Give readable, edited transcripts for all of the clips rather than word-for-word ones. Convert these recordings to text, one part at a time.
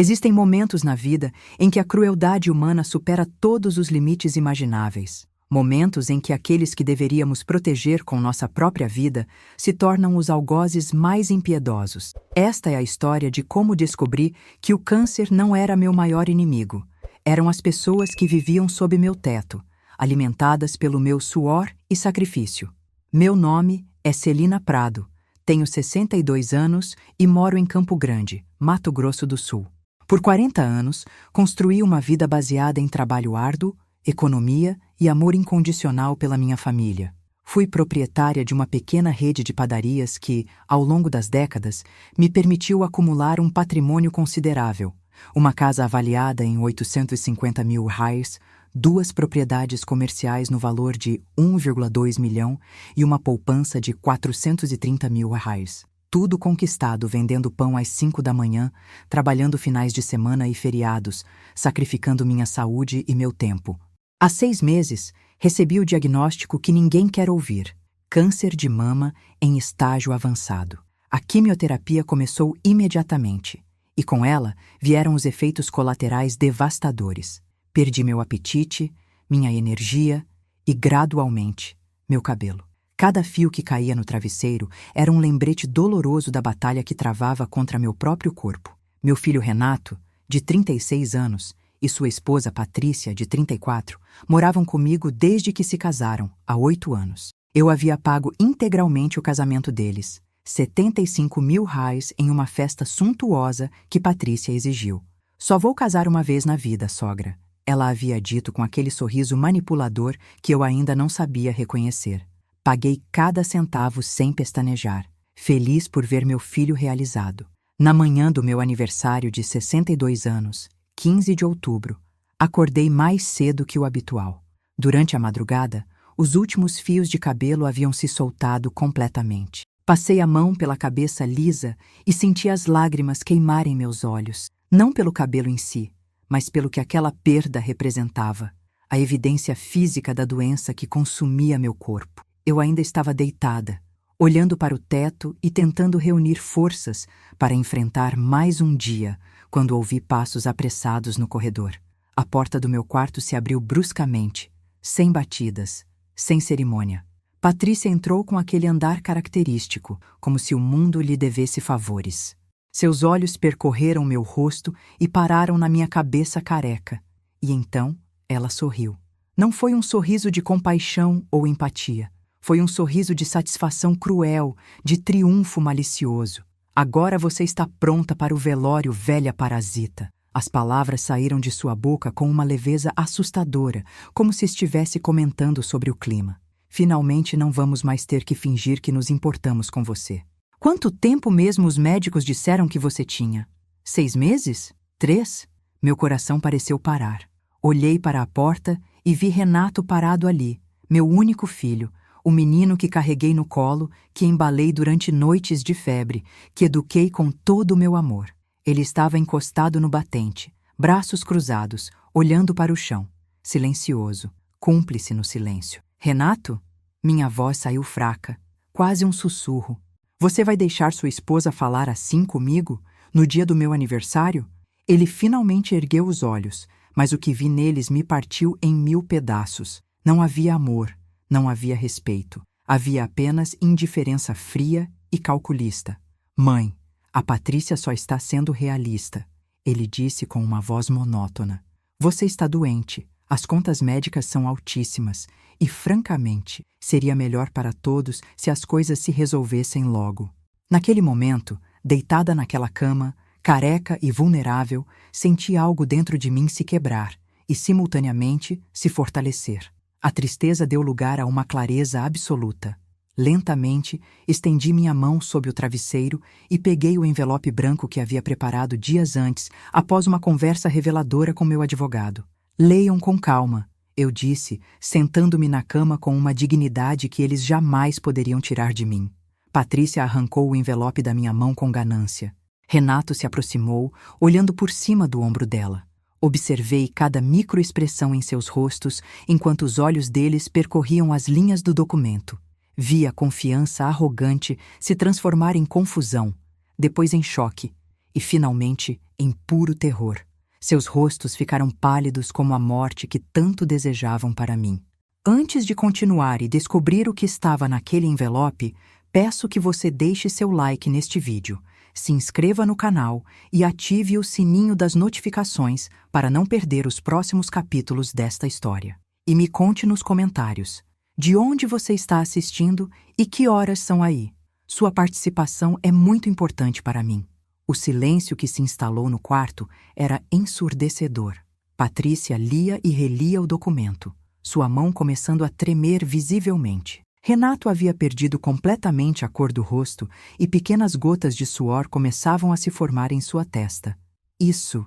Existem momentos na vida em que a crueldade humana supera todos os limites imagináveis. Momentos em que aqueles que deveríamos proteger com nossa própria vida se tornam os algozes mais impiedosos. Esta é a história de como descobri que o câncer não era meu maior inimigo. Eram as pessoas que viviam sob meu teto, alimentadas pelo meu suor e sacrifício. Meu nome é Celina Prado, tenho 62 anos e moro em Campo Grande, Mato Grosso do Sul. Por 40 anos, construí uma vida baseada em trabalho árduo, economia e amor incondicional pela minha família. Fui proprietária de uma pequena rede de padarias que, ao longo das décadas, me permitiu acumular um patrimônio considerável. Uma casa avaliada em 850 mil reais, 2 propriedades comerciais no valor de 1,2 milhão e uma poupança de 430 mil reais. Tudo conquistado vendendo pão às 5 da manhã, trabalhando finais de semana e feriados, sacrificando minha saúde e meu tempo. Há 6 meses, recebi o diagnóstico que ninguém quer ouvir: câncer de mama em estágio avançado. A quimioterapia começou imediatamente, e com ela vieram os efeitos colaterais devastadores. Perdi meu apetite, minha energia e, gradualmente, meu cabelo. Cada fio que caía no travesseiro era um lembrete doloroso da batalha que travava contra meu próprio corpo. Meu filho Renato, de 36 anos, e sua esposa Patrícia, de 34, moravam comigo desde que se casaram, há 8 anos. Eu havia pago integralmente o casamento deles, 75 mil reais em uma festa suntuosa que Patrícia exigiu. Só vou casar uma vez na vida, sogra, ela havia dito com aquele sorriso manipulador que eu ainda não sabia reconhecer. Paguei cada centavo sem pestanejar, feliz por ver meu filho realizado. Na manhã do meu aniversário de 62 anos, 15 de outubro, acordei mais cedo que o habitual. Durante a madrugada, os últimos fios de cabelo haviam se soltado completamente. Passei a mão pela cabeça lisa e senti as lágrimas queimarem meus olhos, não pelo cabelo em si, mas pelo que aquela perda representava, a evidência física da doença que consumia meu corpo. Eu ainda estava deitada, olhando para o teto e tentando reunir forças para enfrentar mais um dia, quando ouvi passos apressados no corredor. A porta do meu quarto se abriu bruscamente, sem batidas, sem cerimônia. Patrícia entrou com aquele andar característico, como se o mundo lhe devesse favores. Seus olhos percorreram meu rosto e pararam na minha cabeça careca. E então ela sorriu. Não foi um sorriso de compaixão ou empatia. Foi um sorriso de satisfação cruel, de triunfo malicioso. Agora você está pronta para o velório, velha parasita. As palavras saíram de sua boca com uma leveza assustadora, como se estivesse comentando sobre o clima. Finalmente não vamos mais ter que fingir que nos importamos com você. Quanto tempo mesmo os médicos disseram que você tinha? 6 meses? 3? Meu coração pareceu parar. Olhei para a porta e vi Renato parado ali, meu único filho, o menino que carreguei no colo, que embalei durante noites de febre, que eduquei com todo o meu amor. Ele estava encostado no batente, braços cruzados, olhando para o chão, silencioso, cúmplice no silêncio. Renato? Minha voz saiu fraca, quase um sussurro. Você vai deixar sua esposa falar assim comigo, no dia do meu aniversário? Ele finalmente ergueu os olhos, mas o que vi neles me partiu em 1000 pedaços. Não havia amor. Não havia respeito. Havia apenas indiferença fria e calculista. Mãe, a Patrícia só está sendo realista, ele disse com uma voz monótona. Você está doente. As contas médicas são altíssimas e, francamente, seria melhor para todos se as coisas se resolvessem logo. Naquele momento, deitada naquela cama, careca e vulnerável, senti algo dentro de mim se quebrar e, simultaneamente, se fortalecer. A tristeza deu lugar a uma clareza absoluta. Lentamente, estendi minha mão sob o travesseiro e peguei o envelope branco que havia preparado dias antes, após uma conversa reveladora com meu advogado. Leiam com calma, eu disse, sentando-me na cama com uma dignidade que eles jamais poderiam tirar de mim. Patrícia arrancou o envelope da minha mão com ganância. Renato se aproximou, olhando por cima do ombro dela. Observei cada microexpressão em seus rostos, enquanto os olhos deles percorriam as linhas do documento. Vi a confiança arrogante se transformar em confusão, depois em choque, e finalmente em puro terror. Seus rostos ficaram pálidos como a morte que tanto desejavam para mim. Antes de continuar e descobrir o que estava naquele envelope, peço que você deixe seu like neste vídeo, se inscreva no canal e ative o sininho das notificações para não perder os próximos capítulos desta história. E me conte nos comentários de onde você está assistindo e que horas são aí. Sua participação é muito importante para mim. O silêncio que se instalou no quarto era ensurdecedor. Patrícia lia e relia o documento, sua mão começando a tremer visivelmente. Renato havia perdido completamente a cor do rosto e pequenas gotas de suor começavam a se formar em sua testa. Isso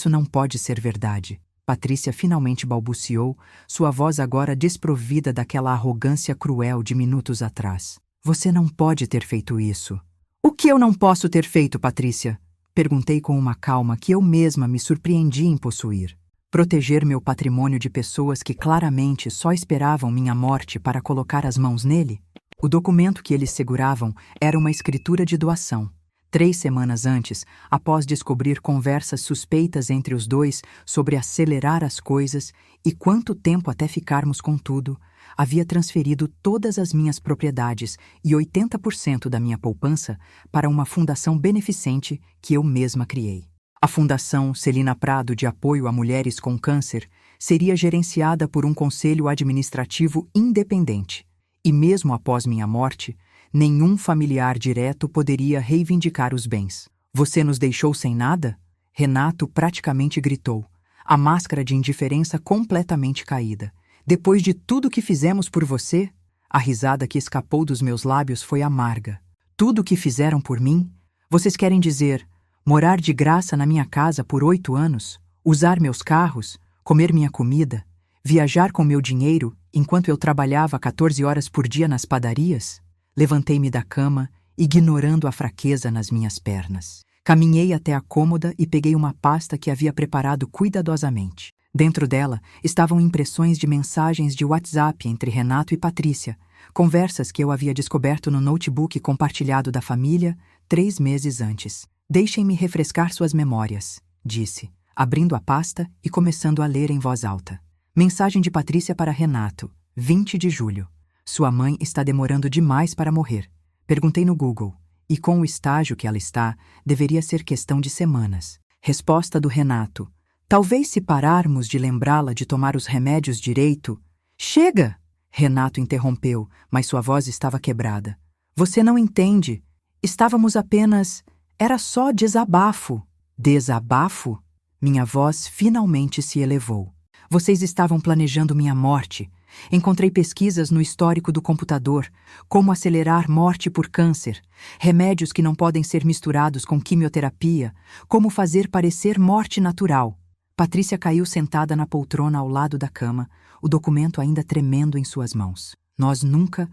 não pode ser verdade. Patrícia finalmente balbuciou, sua voz agora desprovida daquela arrogância cruel de minutos atrás. Você não pode ter feito isso. O que eu não posso ter feito, Patrícia? Perguntei com uma calma que eu mesma me surpreendi em possuir. Proteger meu patrimônio de pessoas que claramente só esperavam minha morte para colocar as mãos nele? O documento que eles seguravam era uma escritura de doação. 3 semanas antes, após descobrir conversas suspeitas entre os dois sobre acelerar as coisas e quanto tempo até ficarmos com tudo, havia transferido todas as minhas propriedades e 80% da minha poupança para uma fundação beneficente que eu mesma criei. A Fundação Celina Prado de Apoio a Mulheres com Câncer seria gerenciada por um conselho administrativo independente, e mesmo após minha morte, nenhum familiar direto poderia reivindicar os bens. Você nos deixou sem nada? Renato praticamente gritou, a máscara de indiferença completamente caída. Depois de tudo que fizemos por você? A risada que escapou dos meus lábios foi amarga. Tudo o que fizeram por mim? Vocês querem dizer, morar de graça na minha casa por 8 anos? Usar meus carros? Comer minha comida? Viajar com meu dinheiro enquanto eu trabalhava 14 horas por dia nas padarias? Levantei-me da cama, ignorando a fraqueza nas minhas pernas. Caminhei até a cômoda e peguei uma pasta que havia preparado cuidadosamente. Dentro dela estavam impressões de mensagens de WhatsApp entre Renato e Patrícia, conversas que eu havia descoberto no notebook compartilhado da família 3 meses antes. Deixem-me refrescar suas memórias, disse, abrindo a pasta e começando a ler em voz alta. Mensagem de Patrícia para Renato, 20 de julho. Sua mãe está demorando demais para morrer. Perguntei no Google, e com o estágio que ela está, deveria ser questão de semanas. Resposta do Renato. Talvez se pararmos de lembrá-la de tomar os remédios direito... Chega! Renato interrompeu, mas sua voz estava quebrada. Você não entende. Estávamos apenas... Era só desabafo. Desabafo? Minha voz finalmente se elevou. Vocês estavam planejando minha morte. Encontrei pesquisas no histórico do computador, como acelerar morte por câncer, remédios que não podem ser misturados com quimioterapia, como fazer parecer morte natural. Patrícia caiu sentada na poltrona ao lado da cama, o documento ainda tremendo em suas mãos. Nós nunca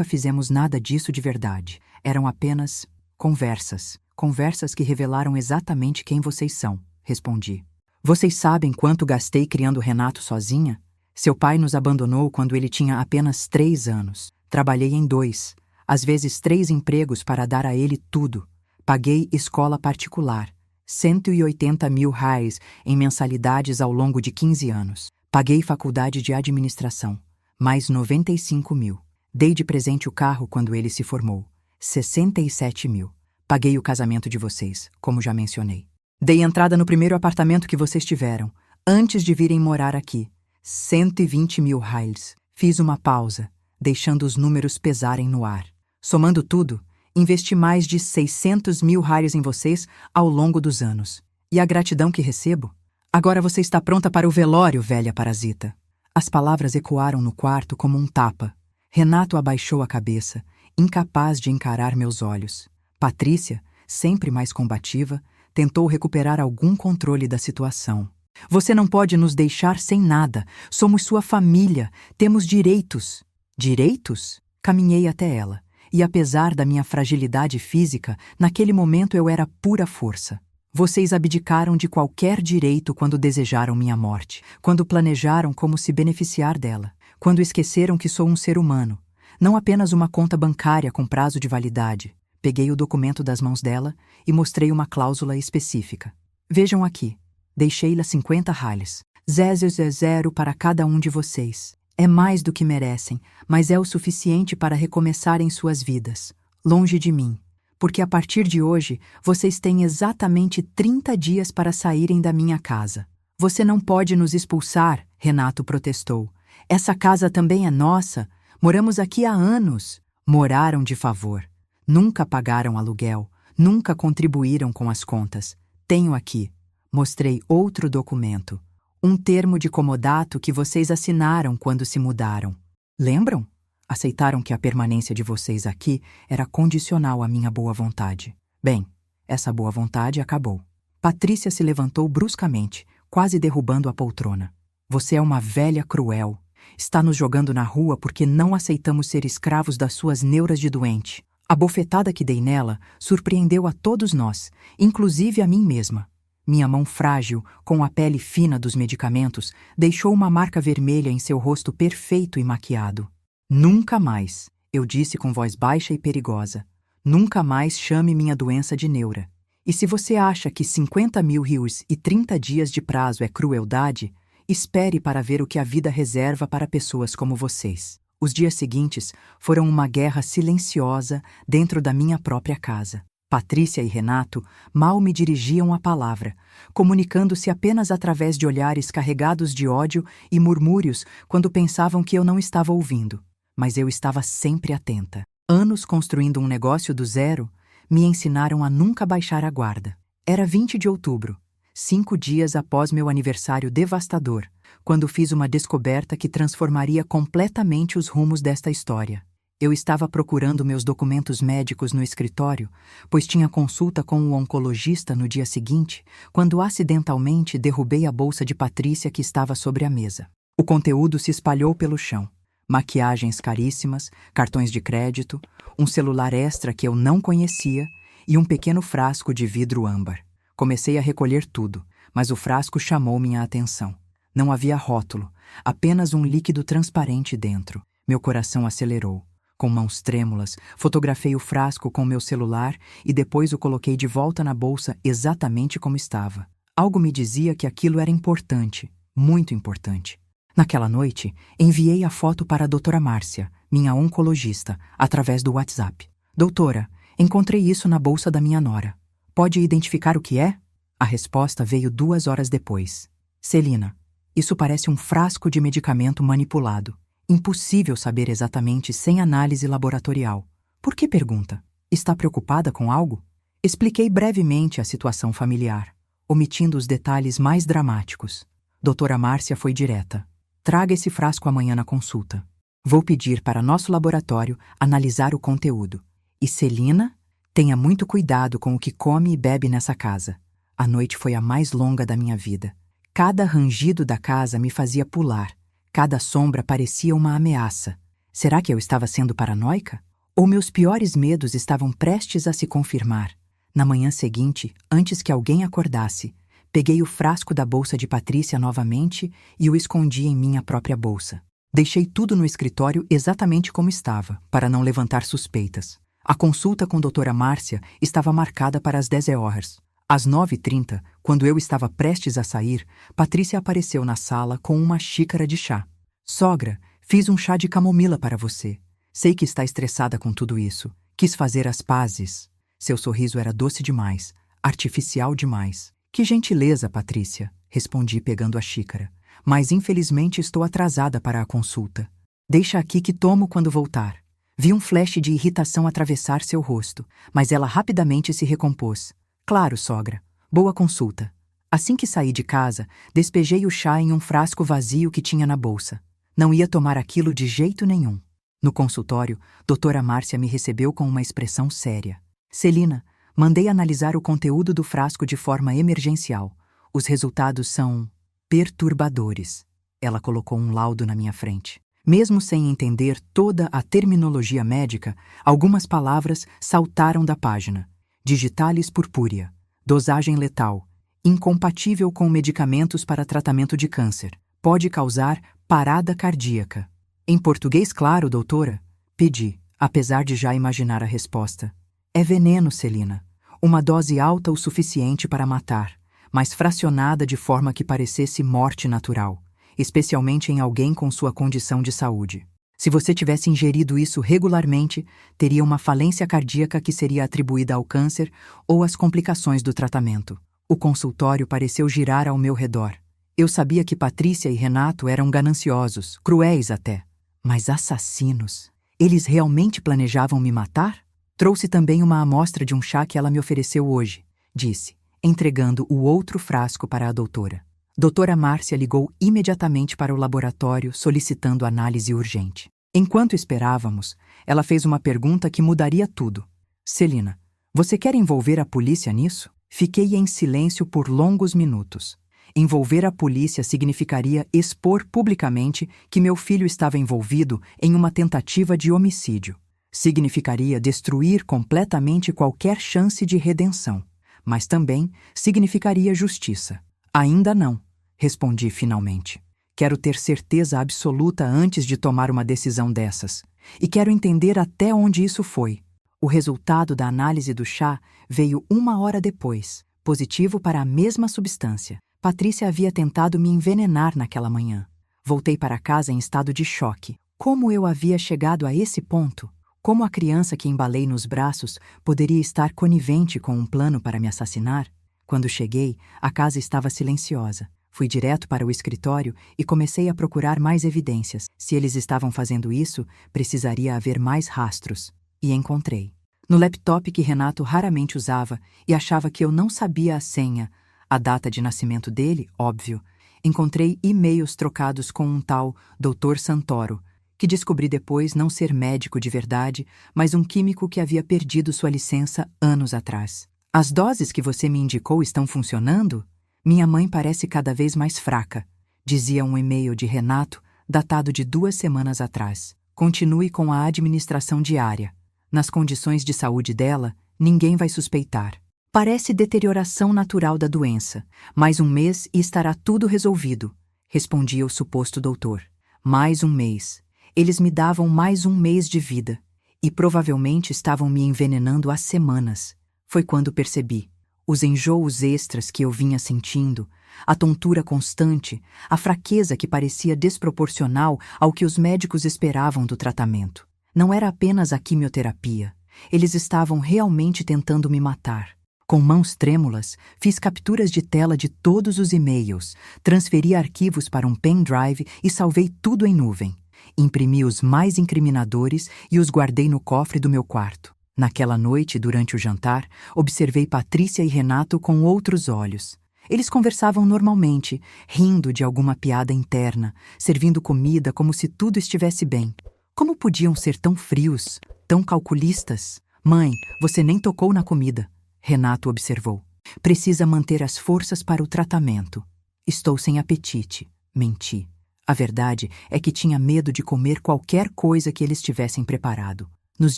fizemos nada disso de verdade. Eram apenas conversas. Conversas que revelaram exatamente quem vocês são, respondi. Vocês sabem quanto gastei criando Renato sozinha? Seu pai nos abandonou quando ele tinha apenas 3 anos. Trabalhei em 2, às vezes 3 empregos para dar a ele tudo. Paguei escola particular, 180 mil reais em mensalidades ao longo de 15 anos. Paguei faculdade de administração, mais 95 mil. Dei de presente o carro quando ele se formou, 67 mil. Paguei o casamento de vocês, como já mencionei. Dei entrada no primeiro apartamento que vocês tiveram, antes de virem morar aqui. 120 mil reais. Fiz uma pausa, deixando os números pesarem no ar. Somando tudo, investi mais de 600 mil reais em vocês ao longo dos anos. E a gratidão que recebo? Agora você está pronta para o velório, velha parasita. As palavras ecoaram no quarto como um tapa. Renato abaixou a cabeça, incapaz de encarar meus olhos. Patrícia, sempre mais combativa, tentou recuperar algum controle da situação. Você não pode nos deixar sem nada. Somos sua família. Temos direitos. Direitos? Caminhei até ela. E apesar da minha fragilidade física, naquele momento eu era pura força. Vocês abdicaram de qualquer direito quando desejaram minha morte, quando planejaram como se beneficiar dela, quando esqueceram que sou um ser humano, não apenas uma conta bancária com prazo de validade. Peguei o documento das mãos dela e mostrei uma cláusula específica. Vejam aqui. Deixei-lhe 50 rales. 0 para cada um de vocês. É mais do que merecem, mas é o suficiente para recomeçarem suas vidas, longe de mim. Porque a partir de hoje, vocês têm exatamente 30 dias para saírem da minha casa. Você não pode nos expulsar, Renato protestou. Essa casa também é nossa. Moramos aqui há anos. Moraram de favor. Nunca pagaram aluguel. Nunca contribuíram com as contas. Tenho aqui. Mostrei outro documento. Um termo de comodato que vocês assinaram quando se mudaram. Lembram? Aceitaram que a permanência de vocês aqui era condicional à minha boa vontade. Bem, essa boa vontade acabou. Patrícia se levantou bruscamente, quase derrubando a poltrona. Você é uma velha cruel. Está nos jogando na rua porque não aceitamos ser escravos das suas neuras de doente. A bofetada que dei nela surpreendeu a todos nós, inclusive a mim mesma. Minha mão frágil, com a pele fina dos medicamentos, deixou uma marca vermelha em seu rosto perfeito e maquiado. Nunca mais, eu disse com voz baixa e perigosa. Nunca mais chame minha doença de neura. E se você acha que 50 mil rios e 30 dias de prazo é crueldade, espere para ver o que a vida reserva para pessoas como vocês. Os dias seguintes foram uma guerra silenciosa dentro da minha própria casa. Patrícia e Renato mal me dirigiam a palavra, comunicando-se apenas através de olhares carregados de ódio e murmúrios quando pensavam que eu não estava ouvindo. Mas eu estava sempre atenta. Anos construindo um negócio do zero me ensinaram a nunca baixar a guarda. Era 20 de outubro, 5 dias após meu aniversário devastador, quando fiz uma descoberta que transformaria completamente os rumos desta história. Eu estava procurando meus documentos médicos no escritório, pois tinha consulta com o oncologista no dia seguinte, quando acidentalmente derrubei a bolsa de Patrícia que estava sobre a mesa. O conteúdo se espalhou pelo chão. Maquiagens caríssimas, cartões de crédito, um celular extra que eu não conhecia e um pequeno frasco de vidro âmbar. Comecei a recolher tudo, mas o frasco chamou minha atenção. Não havia rótulo, apenas um líquido transparente dentro. Meu coração acelerou. Com mãos trêmulas, fotografei o frasco com meu celular e depois o coloquei de volta na bolsa exatamente como estava. Algo me dizia que aquilo era importante, muito importante. Naquela noite, enviei a foto para a doutora Márcia, minha oncologista, através do WhatsApp. Doutora, encontrei isso na bolsa da minha nora. Pode identificar o que é? A resposta veio 2 horas depois. Celina, isso parece um frasco de medicamento manipulado. Impossível saber exatamente sem análise laboratorial. Por que pergunta? Está preocupada com algo? Expliquei brevemente a situação familiar, omitindo os detalhes mais dramáticos. Doutora Márcia foi direta. Traga esse frasco amanhã na consulta. Vou pedir para nosso laboratório analisar o conteúdo. E Celina, tenha muito cuidado com o que come e bebe nessa casa. A noite foi a mais longa da minha vida. Cada rangido da casa me fazia pular. Cada sombra parecia uma ameaça. Será que eu estava sendo paranoica? Ou meus piores medos estavam prestes a se confirmar? Na manhã seguinte, antes que alguém acordasse, peguei o frasco da bolsa de Patrícia novamente e o escondi em minha própria bolsa. Deixei tudo no escritório exatamente como estava, para não levantar suspeitas. A consulta com a doutora Márcia estava marcada para as 10 horas. Às 9h30, quando eu estava prestes a sair, Patrícia apareceu na sala com uma xícara de chá. Sogra, fiz um chá de camomila para você. Sei que está estressada com tudo isso. Quis fazer as pazes. Seu sorriso era doce demais, artificial demais. Que gentileza, Patrícia, respondi pegando a xícara. Mas infelizmente estou atrasada para a consulta. Deixa aqui que tomo quando voltar. Vi um flash de irritação atravessar seu rosto, mas ela rapidamente se recompôs. Claro, sogra. Boa consulta. Assim que saí de casa, despejei o chá em um frasco vazio que tinha na bolsa. Não ia tomar aquilo de jeito nenhum. No consultório, doutora Márcia me recebeu com uma expressão séria. Celina, mandei analisar o conteúdo do frasco de forma emergencial. Os resultados são perturbadores. Ela colocou um laudo na minha frente. Mesmo sem entender toda a terminologia médica, algumas palavras saltaram da página. Digitalis purpúrea, dosagem letal, incompatível com medicamentos para tratamento de câncer, pode causar parada cardíaca. Em português claro, doutora? Pedi, apesar de já imaginar a resposta. É veneno, Celina. Uma dose alta o suficiente para matar, mas fracionada de forma que parecesse morte natural, especialmente em alguém com sua condição de saúde. Se você tivesse ingerido isso regularmente, teria uma falência cardíaca que seria atribuída ao câncer ou às complicações do tratamento. O consultório pareceu girar ao meu redor. Eu sabia que Patrícia e Renato eram gananciosos, cruéis até. Mas assassinos? Eles realmente planejavam me matar? Trouxe também uma amostra de um chá que ela me ofereceu hoje, disse, entregando o outro frasco para a doutora. Doutora Márcia ligou imediatamente para o laboratório solicitando análise urgente. Enquanto esperávamos, ela fez uma pergunta que mudaria tudo. Celina, você quer envolver a polícia nisso? Fiquei em silêncio por longos minutos. Envolver a polícia significaria expor publicamente que meu filho estava envolvido em uma tentativa de homicídio. Significaria destruir completamente qualquer chance de redenção. Mas também significaria justiça. Ainda não, respondi finalmente. Quero ter certeza absoluta antes de tomar uma decisão dessas. E quero entender até onde isso foi. O resultado da análise do chá veio 1 hora depois, positivo para a mesma substância. Patrícia havia tentado me envenenar naquela manhã. Voltei para casa em estado de choque. Como eu havia chegado a esse ponto? Como a criança que embalei nos braços poderia estar conivente com um plano para me assassinar? Quando cheguei, a casa estava silenciosa. Fui direto para o escritório e comecei a procurar mais evidências. Se eles estavam fazendo isso, precisaria haver mais rastros. E encontrei. No laptop que Renato raramente usava e achava que eu não sabia a senha, a data de nascimento dele, óbvio, encontrei e-mails trocados com um tal Dr. Santoro, que descobri depois não ser médico de verdade, mas um químico que havia perdido sua licença anos atrás. As doses que você me indicou estão funcionando? Minha mãe parece cada vez mais fraca, dizia um e-mail de Renato, datado de 2 semanas atrás. Continue com a administração diária. Nas condições de saúde dela, ninguém vai suspeitar. Parece deterioração natural da doença. Mais um mês e estará tudo resolvido, respondia o suposto doutor. Mais um mês. Eles me davam mais um mês de vida. E provavelmente estavam me envenenando há semanas. Foi quando percebi. Os enjoos extras que eu vinha sentindo, a tontura constante, a fraqueza que parecia desproporcional ao que os médicos esperavam do tratamento. Não era apenas a quimioterapia. Eles estavam realmente tentando me matar. Com mãos trêmulas, fiz capturas de tela de todos os e-mails, transferi arquivos para um pendrive e salvei tudo em nuvem. Imprimi os mais incriminadores e os guardei no cofre do meu quarto. Naquela noite, durante o jantar, observei Patrícia e Renato com outros olhos. Eles conversavam normalmente, rindo de alguma piada interna, servindo comida como se tudo estivesse bem. Como podiam ser tão frios, tão calculistas? Mãe, você nem tocou na comida. Renato observou. Precisa manter as forças para o tratamento. Estou sem apetite. Menti. A verdade é que tinha medo de comer qualquer coisa que eles tivessem preparado. Nos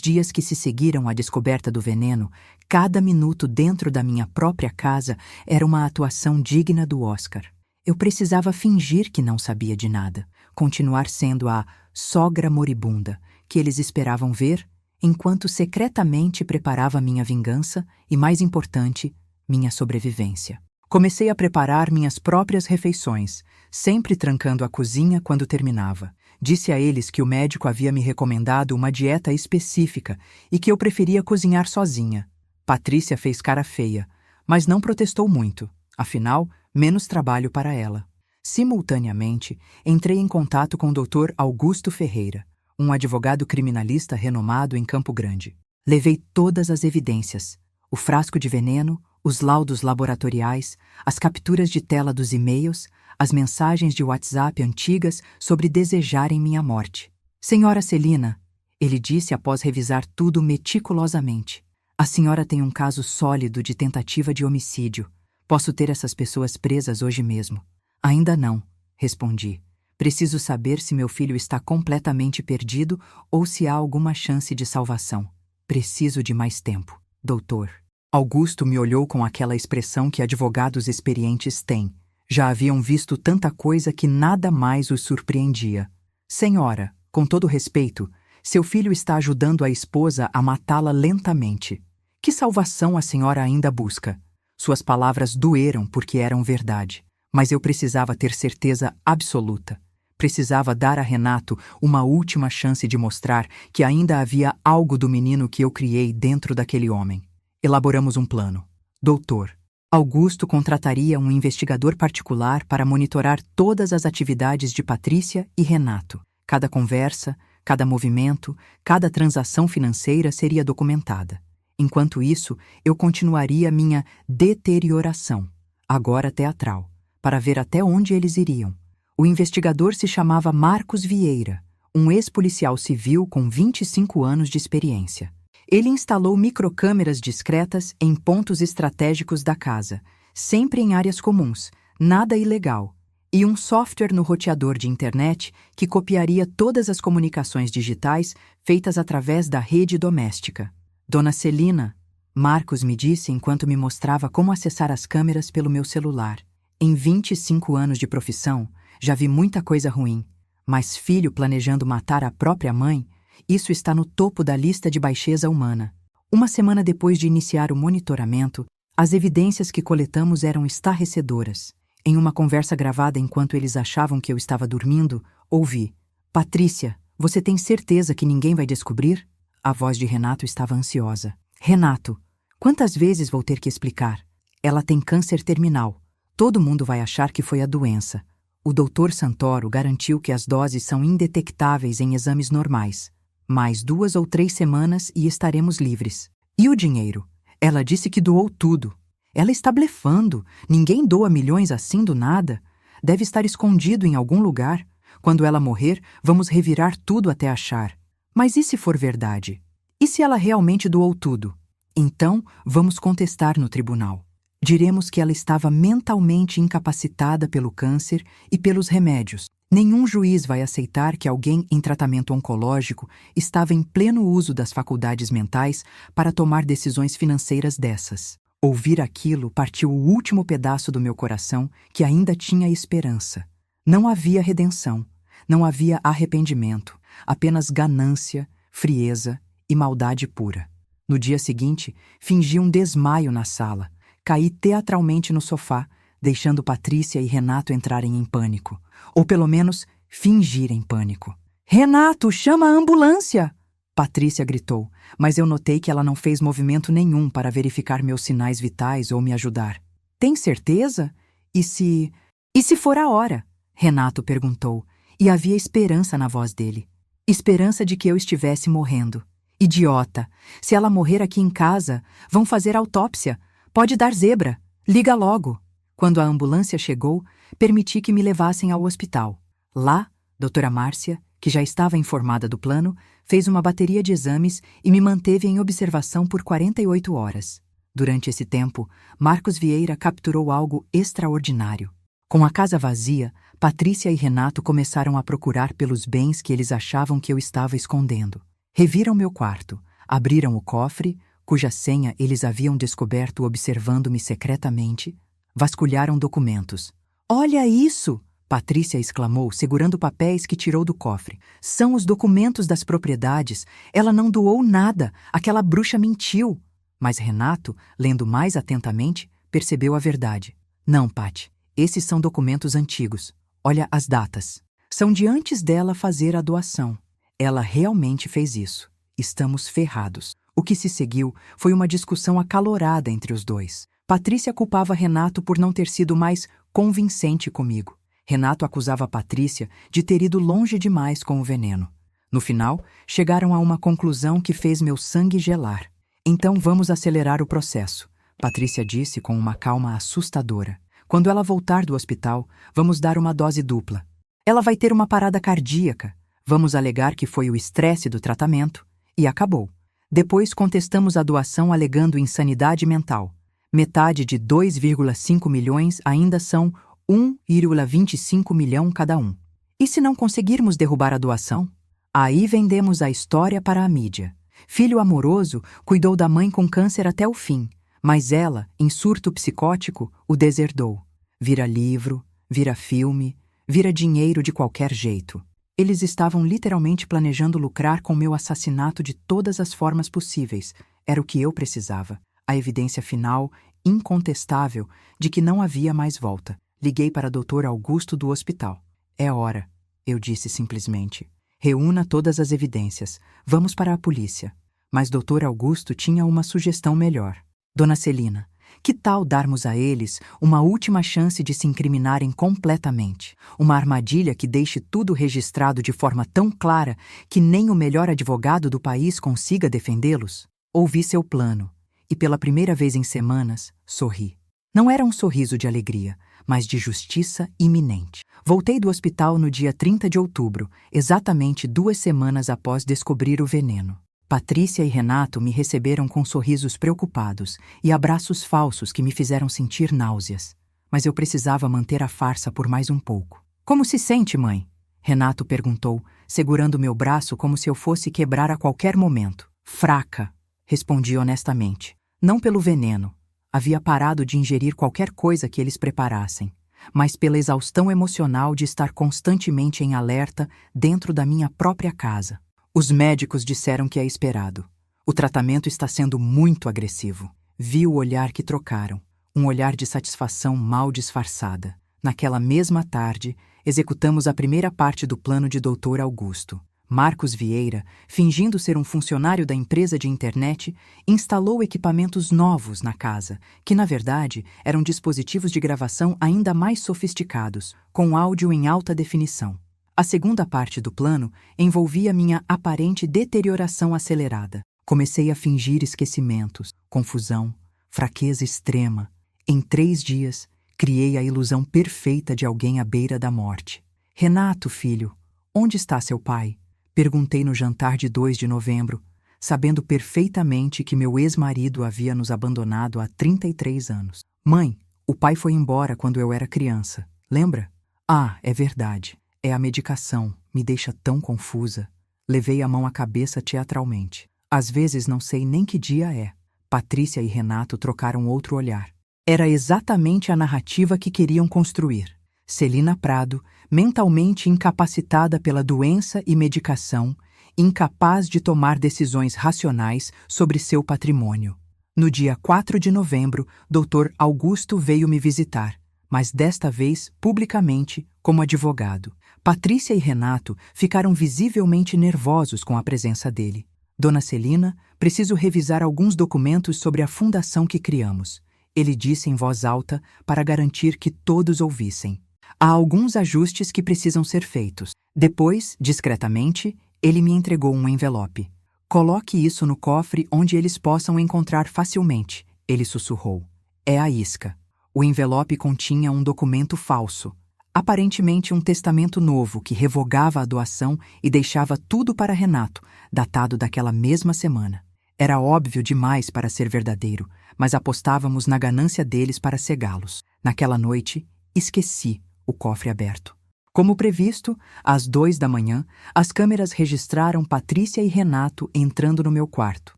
dias que se seguiram à descoberta do veneno, cada minuto dentro da minha própria casa era uma atuação digna do Oscar. Eu precisava fingir que não sabia de nada, continuar sendo a sogra moribunda que eles esperavam ver, enquanto secretamente preparava minha vingança e, mais importante, minha sobrevivência. Comecei a preparar minhas próprias refeições, sempre trancando a cozinha quando terminava. Disse a eles que o médico havia me recomendado uma dieta específica e que eu preferia cozinhar sozinha. Patrícia fez cara feia, mas não protestou muito. Afinal, menos trabalho para ela. Simultaneamente, entrei em contato com o Dr. Augusto Ferreira, um advogado criminalista renomado em Campo Grande. Levei todas as evidências, o frasco de veneno, os laudos laboratoriais, as capturas de tela dos e-mails, as mensagens de WhatsApp antigas sobre desejarem minha morte. Senhora Celina, ele disse após revisar tudo meticulosamente. A senhora tem um caso sólido de tentativa de homicídio. Posso ter essas pessoas presas hoje mesmo. Ainda não, respondi. Preciso saber se meu filho está completamente perdido ou se há alguma chance de salvação. Preciso de mais tempo, doutor. Augusto me olhou com aquela expressão que advogados experientes têm. Já haviam visto tanta coisa que nada mais os surpreendia. Senhora, com todo respeito, seu filho está ajudando a esposa a matá-la lentamente. Que salvação a senhora ainda busca? Suas palavras doeram porque eram verdade, mas eu precisava ter certeza absoluta. Precisava dar a Renato uma última chance de mostrar que ainda havia algo do menino que eu criei dentro daquele homem. Elaboramos um plano. Doutor, Augusto contrataria um investigador particular para monitorar todas as atividades de Patrícia e Renato. Cada conversa, cada movimento, cada transação financeira seria documentada. Enquanto isso, eu continuaria minha deterioração, agora teatral, para ver até onde eles iriam. O investigador se chamava Marcos Vieira, um ex-policial civil com 25 anos de experiência. Ele instalou microcâmeras discretas em pontos estratégicos da casa, sempre em áreas comuns, nada ilegal, e um software no roteador de internet que copiaria todas as comunicações digitais feitas através da rede doméstica. Dona Celina, Marcos me disse enquanto me mostrava como acessar as câmeras pelo meu celular. Em 25 anos de profissão, já vi muita coisa ruim, mas filho planejando matar a própria mãe, isso está no topo da lista de baixeza humana. Uma semana depois de iniciar o monitoramento, as evidências que coletamos eram estarrecedoras. Em uma conversa gravada enquanto eles achavam que eu estava dormindo, ouvi: Patrícia, você tem certeza que ninguém vai descobrir? A voz de Renato estava ansiosa. Renato, quantas vezes vou ter que explicar? Ela tem câncer terminal. Todo mundo vai achar que foi a doença. O Dr. Santoro garantiu que as doses são indetectáveis em exames normais. Mais 2 ou 3 semanas e estaremos livres. E o dinheiro? Ela disse que doou tudo. Ela está blefando. Ninguém doa milhões assim do nada. Deve estar escondido em algum lugar. Quando ela morrer, vamos revirar tudo até achar. Mas e se for verdade? E se ela realmente doou tudo? Então, vamos contestar no tribunal. Diremos que ela estava mentalmente incapacitada pelo câncer e pelos remédios. Nenhum juiz vai aceitar que alguém em tratamento oncológico estava em pleno uso das faculdades mentais para tomar decisões financeiras dessas. Ouvir aquilo partiu o último pedaço do meu coração que ainda tinha esperança. Não havia redenção, não havia arrependimento, apenas ganância, frieza e maldade pura. No dia seguinte, fingi um desmaio na sala. Caí teatralmente no sofá, deixando Patrícia e Renato entrarem em pânico. Ou pelo menos, fingirem pânico. Renato, chama a ambulância! Patrícia gritou, mas eu notei que ela não fez movimento nenhum para verificar meus sinais vitais ou me ajudar. Tem certeza? E se for a hora? Renato perguntou, e havia esperança na voz dele. Esperança de que eu estivesse morrendo. Idiota! Se ela morrer aqui em casa, vão fazer autópsia. Pode dar zebra. Liga logo. Quando a ambulância chegou, permiti que me levassem ao hospital. Lá, doutora Márcia, que já estava informada do plano, fez uma bateria de exames e me manteve em observação por 48 horas. Durante esse tempo, Marcos Vieira capturou algo extraordinário. Com a casa vazia, Patrícia e Renato começaram a procurar pelos bens que eles achavam que eu estava escondendo. Reviram meu quarto, abriram o cofre, cuja senha eles haviam descoberto observando-me secretamente, vasculharam documentos. Olha isso! Patrícia exclamou, segurando papéis que tirou do cofre. São os documentos das propriedades. Ela não doou nada. Aquela bruxa mentiu. Mas Renato, lendo mais atentamente, percebeu a verdade. Não, Paty. Esses são documentos antigos. Olha as datas. São de antes dela fazer a doação. Ela realmente fez isso. Estamos ferrados. O que se seguiu foi uma discussão acalorada entre os dois. Patrícia culpava Renato por não ter sido mais convincente comigo. Renato acusava Patrícia de ter ido longe demais com o veneno. No final, chegaram a uma conclusão que fez meu sangue gelar. Então vamos acelerar o processo, Patrícia disse com uma calma assustadora. Quando ela voltar do hospital, vamos dar uma dose dupla. Ela vai ter uma parada cardíaca. Vamos alegar que foi o estresse do tratamento. E acabou. Depois contestamos a doação alegando insanidade mental. Metade de 2,5 milhões ainda são 1,25 milhão cada um. E se não conseguirmos derrubar a doação? Aí vendemos a história para a mídia. Filho amoroso cuidou da mãe com câncer até o fim, mas ela, em surto psicótico, o deserdou. Vira livro, vira filme, vira dinheiro de qualquer jeito. Eles estavam literalmente planejando lucrar com meu assassinato de todas as formas possíveis. Era o que eu precisava. A evidência final, incontestável de que não havia mais volta. Liguei para Dr. Augusto do hospital. É hora, eu disse simplesmente. Reúna todas as evidências. Vamos para a polícia. Mas Dr. Augusto tinha uma sugestão melhor. Dona Celina, que tal darmos a eles uma última chance de se incriminarem completamente? Uma armadilha que deixe tudo registrado de forma tão clara que nem o melhor advogado do país consiga defendê-los? Ouvi seu plano, e pela primeira vez em semanas, sorri. Não era um sorriso de alegria, mas de justiça iminente. Voltei do hospital no dia 30 de outubro, exatamente 2 semanas após descobrir o veneno. Patrícia e Renato me receberam com sorrisos preocupados e abraços falsos que me fizeram sentir náuseas. Mas eu precisava manter a farsa por mais um pouco. Como se sente, mãe? Renato perguntou, segurando meu braço como se eu fosse quebrar a qualquer momento. Fraca, respondi honestamente. Não pelo veneno. Havia parado de ingerir qualquer coisa que eles preparassem, mas pela exaustão emocional de estar constantemente em alerta dentro da minha própria casa. Os médicos disseram que é esperado. O tratamento está sendo muito agressivo. Vi o olhar que trocaram, um olhar de satisfação mal disfarçada. Naquela mesma tarde, executamos a primeira parte do plano de Dr. Augusto. Marcos Vieira, fingindo ser um funcionário da empresa de internet, instalou equipamentos novos na casa, que na verdade eram dispositivos de gravação ainda mais sofisticados, com áudio em alta definição. A segunda parte do plano envolvia minha aparente deterioração acelerada. Comecei a fingir esquecimentos, confusão, fraqueza extrema. Em 3 dias, criei a ilusão perfeita de alguém à beira da morte. Renato, filho, onde está seu pai? Perguntei no jantar de 2 de novembro, sabendo perfeitamente que meu ex-marido havia nos abandonado há 33 anos. Mãe, o pai foi embora quando eu era criança. Lembra? Ah, é verdade. É a medicação, me deixa tão confusa. Levei a mão à cabeça teatralmente. Às vezes não sei nem que dia é. Patrícia e Renato trocaram outro olhar. Era exatamente a narrativa que queriam construir. Celina Prado, mentalmente incapacitada pela doença e medicação, incapaz de tomar decisões racionais sobre seu patrimônio. No dia 4 de novembro, Dr. Augusto veio me visitar, mas desta vez publicamente como advogado. Patrícia e Renato ficaram visivelmente nervosos com a presença dele. Dona Celina, preciso revisar alguns documentos sobre a fundação que criamos. Ele disse em voz alta para garantir que todos ouvissem. Há alguns ajustes que precisam ser feitos. Depois, discretamente, ele me entregou um envelope. Coloque isso no cofre onde eles possam encontrar facilmente, ele sussurrou. É a isca. O envelope continha um documento falso. Aparentemente um testamento novo que revogava a doação e deixava tudo para Renato, datado daquela mesma semana. Era óbvio demais para ser verdadeiro, mas apostávamos na ganância deles para cegá-los. Naquela noite, esqueci o cofre aberto. Como previsto, às 2 da manhã, as câmeras registraram Patrícia e Renato entrando no meu quarto.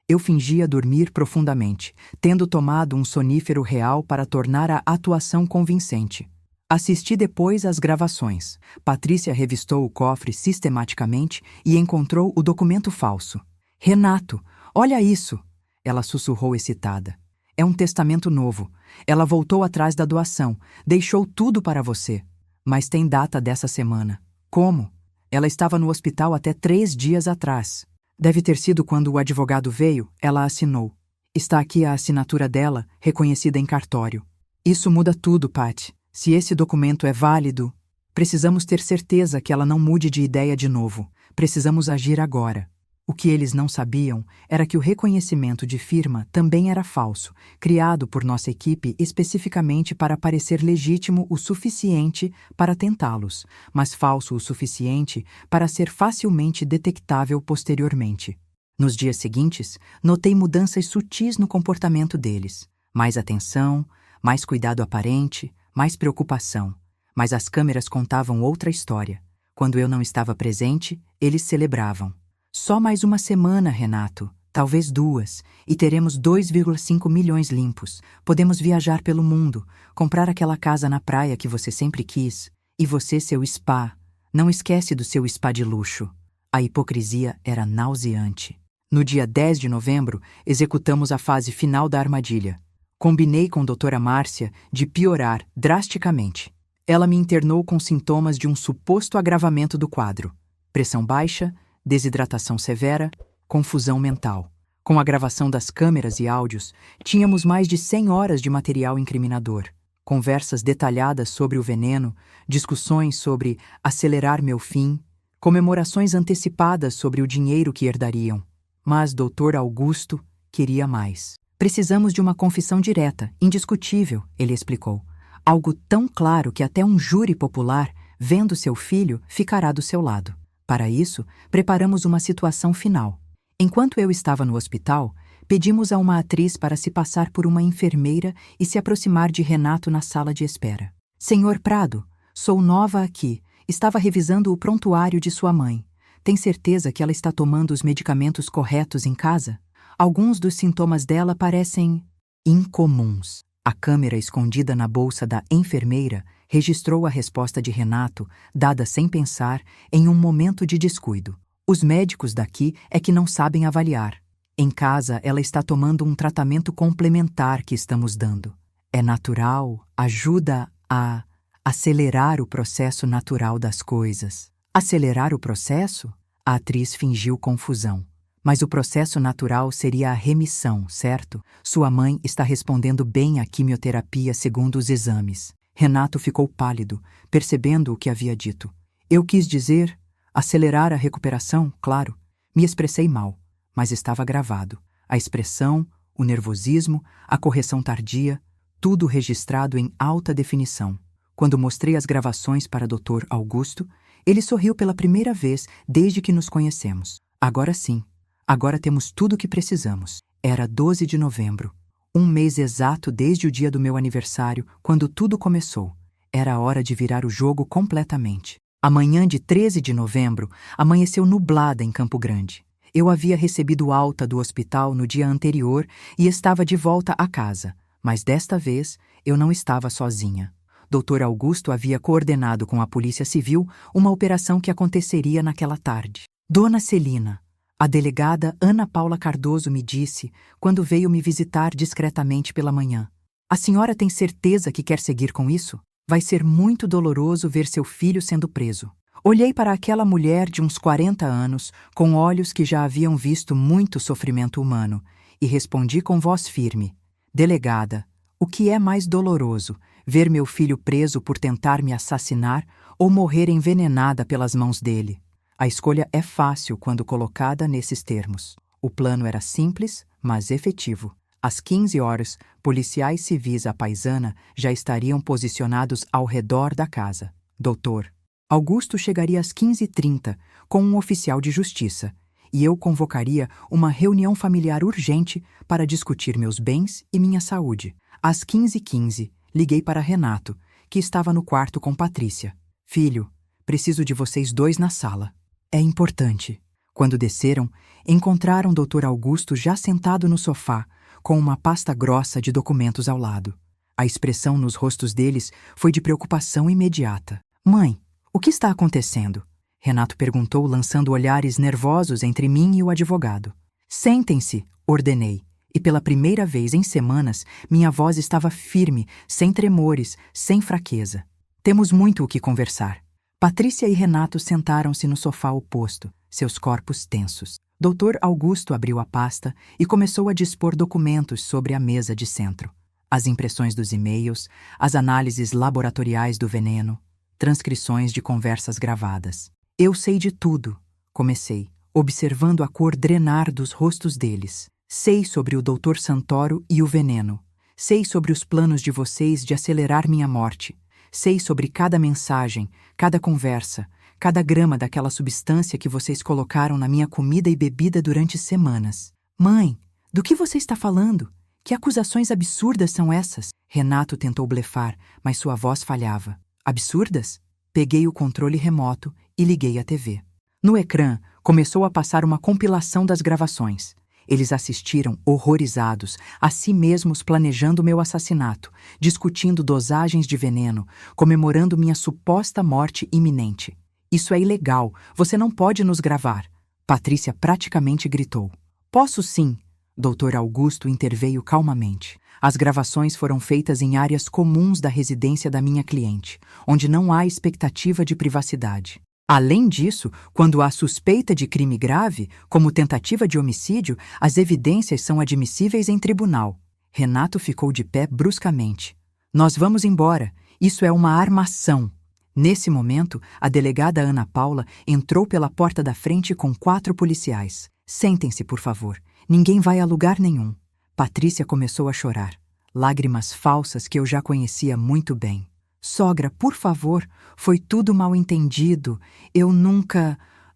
Eu fingia dormir profundamente, tendo tomado um sonífero real para tornar a atuação convincente. Assisti depois às gravações. Patrícia revistou o cofre sistematicamente e encontrou o documento falso. Renato, olha isso! Ela sussurrou excitada. É um testamento novo. Ela voltou atrás da doação, deixou tudo para você. Mas tem data dessa semana. Como? Ela estava no hospital até 3 dias atrás. Deve ter sido quando o advogado veio, ela assinou. Está aqui a assinatura dela, reconhecida em cartório. Isso muda tudo, Pat. Se esse documento é válido, precisamos ter certeza que ela não mude de ideia de novo. Precisamos agir agora. O que eles não sabiam era que o reconhecimento de firma também era falso, criado por nossa equipe especificamente para parecer legítimo o suficiente para tentá-los, mas falso o suficiente para ser facilmente detectável posteriormente. Nos dias seguintes, notei mudanças sutis no comportamento deles. Mais atenção, mais cuidado aparente, mais preocupação. Mas as câmeras contavam outra história. Quando eu não estava presente, eles celebravam. Só mais uma semana, Renato, talvez 2, e teremos 2,5 milhões limpos. Podemos viajar pelo mundo, comprar aquela casa na praia que você sempre quis. E você, seu spa. Não esquece do seu spa de luxo. A hipocrisia era nauseante. No dia 10 de novembro, executamos a fase final da armadilha. Combinei com doutora Márcia de piorar drasticamente. Ela me internou com sintomas de um suposto agravamento do quadro: pressão baixa, desidratação severa, confusão mental. Com a gravação das câmeras e áudios, tínhamos mais de 100 horas de material incriminador. Conversas detalhadas sobre o veneno, discussões sobre acelerar meu fim, comemorações antecipadas sobre o dinheiro que herdariam. Mas Dr. Augusto queria mais. Precisamos de uma confissão direta, indiscutível, ele explicou. Algo tão claro que até um júri popular, vendo seu filho, ficará do seu lado. Para isso, preparamos uma situação final. Enquanto eu estava no hospital, pedimos a uma atriz para se passar por uma enfermeira e se aproximar de Renato na sala de espera. Senhor Prado, sou nova aqui. Estava revisando o prontuário de sua mãe. Tem certeza que ela está tomando os medicamentos corretos em casa? Alguns dos sintomas dela parecem incomuns. A câmera escondida na bolsa da enfermeira registrou a resposta de Renato, dada sem pensar, em um momento de descuido. Os médicos daqui é que não sabem avaliar. Em casa, ela está tomando um tratamento complementar que estamos dando. É natural, ajuda a acelerar o processo natural das coisas. Acelerar o processo? A atriz fingiu confusão. Mas o processo natural seria a remissão, certo? Sua mãe está respondendo bem à quimioterapia segundo os exames. Renato ficou pálido, percebendo o que havia dito. Eu quis dizer, acelerar a recuperação, claro. Me expressei mal, mas estava gravado. A expressão, o nervosismo, a correção tardia, tudo registrado em alta definição. Quando mostrei as gravações para Dr. Augusto, ele sorriu pela primeira vez desde que nos conhecemos. Agora sim. Agora temos tudo o que precisamos. Era 12 de novembro. Um mês exato desde o dia do meu aniversário, quando tudo começou. Era a hora de virar o jogo completamente. A manhã de 13 de novembro amanheceu nublada em Campo Grande. Eu havia recebido alta do hospital no dia anterior e estava de volta a casa. Mas desta vez, eu não estava sozinha. Dr. Augusto havia coordenado com a Polícia Civil uma operação que aconteceria naquela tarde. Dona Celina, a delegada Ana Paula Cardoso me disse quando veio me visitar discretamente pela manhã. A senhora tem certeza que quer seguir com isso? Vai ser muito doloroso ver seu filho sendo preso. Olhei para aquela mulher de uns 40 anos, com olhos que já haviam visto muito sofrimento humano, e respondi com voz firme: Delegada, o que é mais doloroso, ver meu filho preso por tentar me assassinar ou morrer envenenada pelas mãos dele? A escolha é fácil quando colocada nesses termos. O plano era simples, mas efetivo. Às 15 horas, policiais civis à paisana já estariam posicionados ao redor da casa. Doutor Augusto chegaria às 15h30 com um oficial de justiça e eu convocaria uma reunião familiar urgente para discutir meus bens e minha saúde. Às 15h15, liguei para Renato, que estava no quarto com Patrícia. Filho, preciso de vocês dois na sala. É importante. Quando desceram, encontraram Dr. Augusto já sentado no sofá, com uma pasta grossa de documentos ao lado. A expressão nos rostos deles foi de preocupação imediata. Mãe, o que está acontecendo? Renato perguntou, lançando olhares nervosos entre mim e o advogado. Sentem-se, ordenei, e pela primeira vez em semanas, minha voz estava firme, sem tremores, sem fraqueza. Temos muito o que conversar. Patrícia e Renato sentaram-se no sofá oposto, seus corpos tensos. Dr. Augusto abriu a pasta e começou a dispor documentos sobre a mesa de centro. As impressões dos e-mails, as análises laboratoriais do veneno, transcrições de conversas gravadas. Eu sei de tudo, comecei, observando a cor drenar dos rostos deles. Sei sobre o Dr. Santoro e o veneno. Sei sobre os planos de vocês de acelerar minha morte. Sei sobre cada mensagem, cada conversa, cada grama daquela substância que vocês colocaram na minha comida e bebida durante semanas. Mãe, do que você está falando? Que acusações absurdas são essas? Renato tentou blefar, mas sua voz falhava. Absurdas? Peguei o controle remoto e liguei a TV. No ecrã, começou a passar uma compilação das gravações. Eles assistiram, horrorizados, a si mesmos planejando meu assassinato, discutindo dosagens de veneno, comemorando minha suposta morte iminente. Isso é ilegal, você não pode nos gravar. Patrícia praticamente gritou. Posso sim. Dr. Augusto interveio calmamente. As gravações foram feitas em áreas comuns da residência da minha cliente, onde não há expectativa de privacidade. Além disso, quando há suspeita de crime grave, como tentativa de homicídio, as evidências são admissíveis em tribunal. Renato ficou de pé bruscamente. Nós vamos embora. Isso é uma armação. Nesse momento, a delegada Ana Paula entrou pela porta da frente com 4 policiais. Sentem-se, por favor. Ninguém vai a lugar nenhum. Patrícia começou a chorar. Lágrimas falsas que eu já conhecia muito bem. Sogra, por favor, foi tudo mal entendido.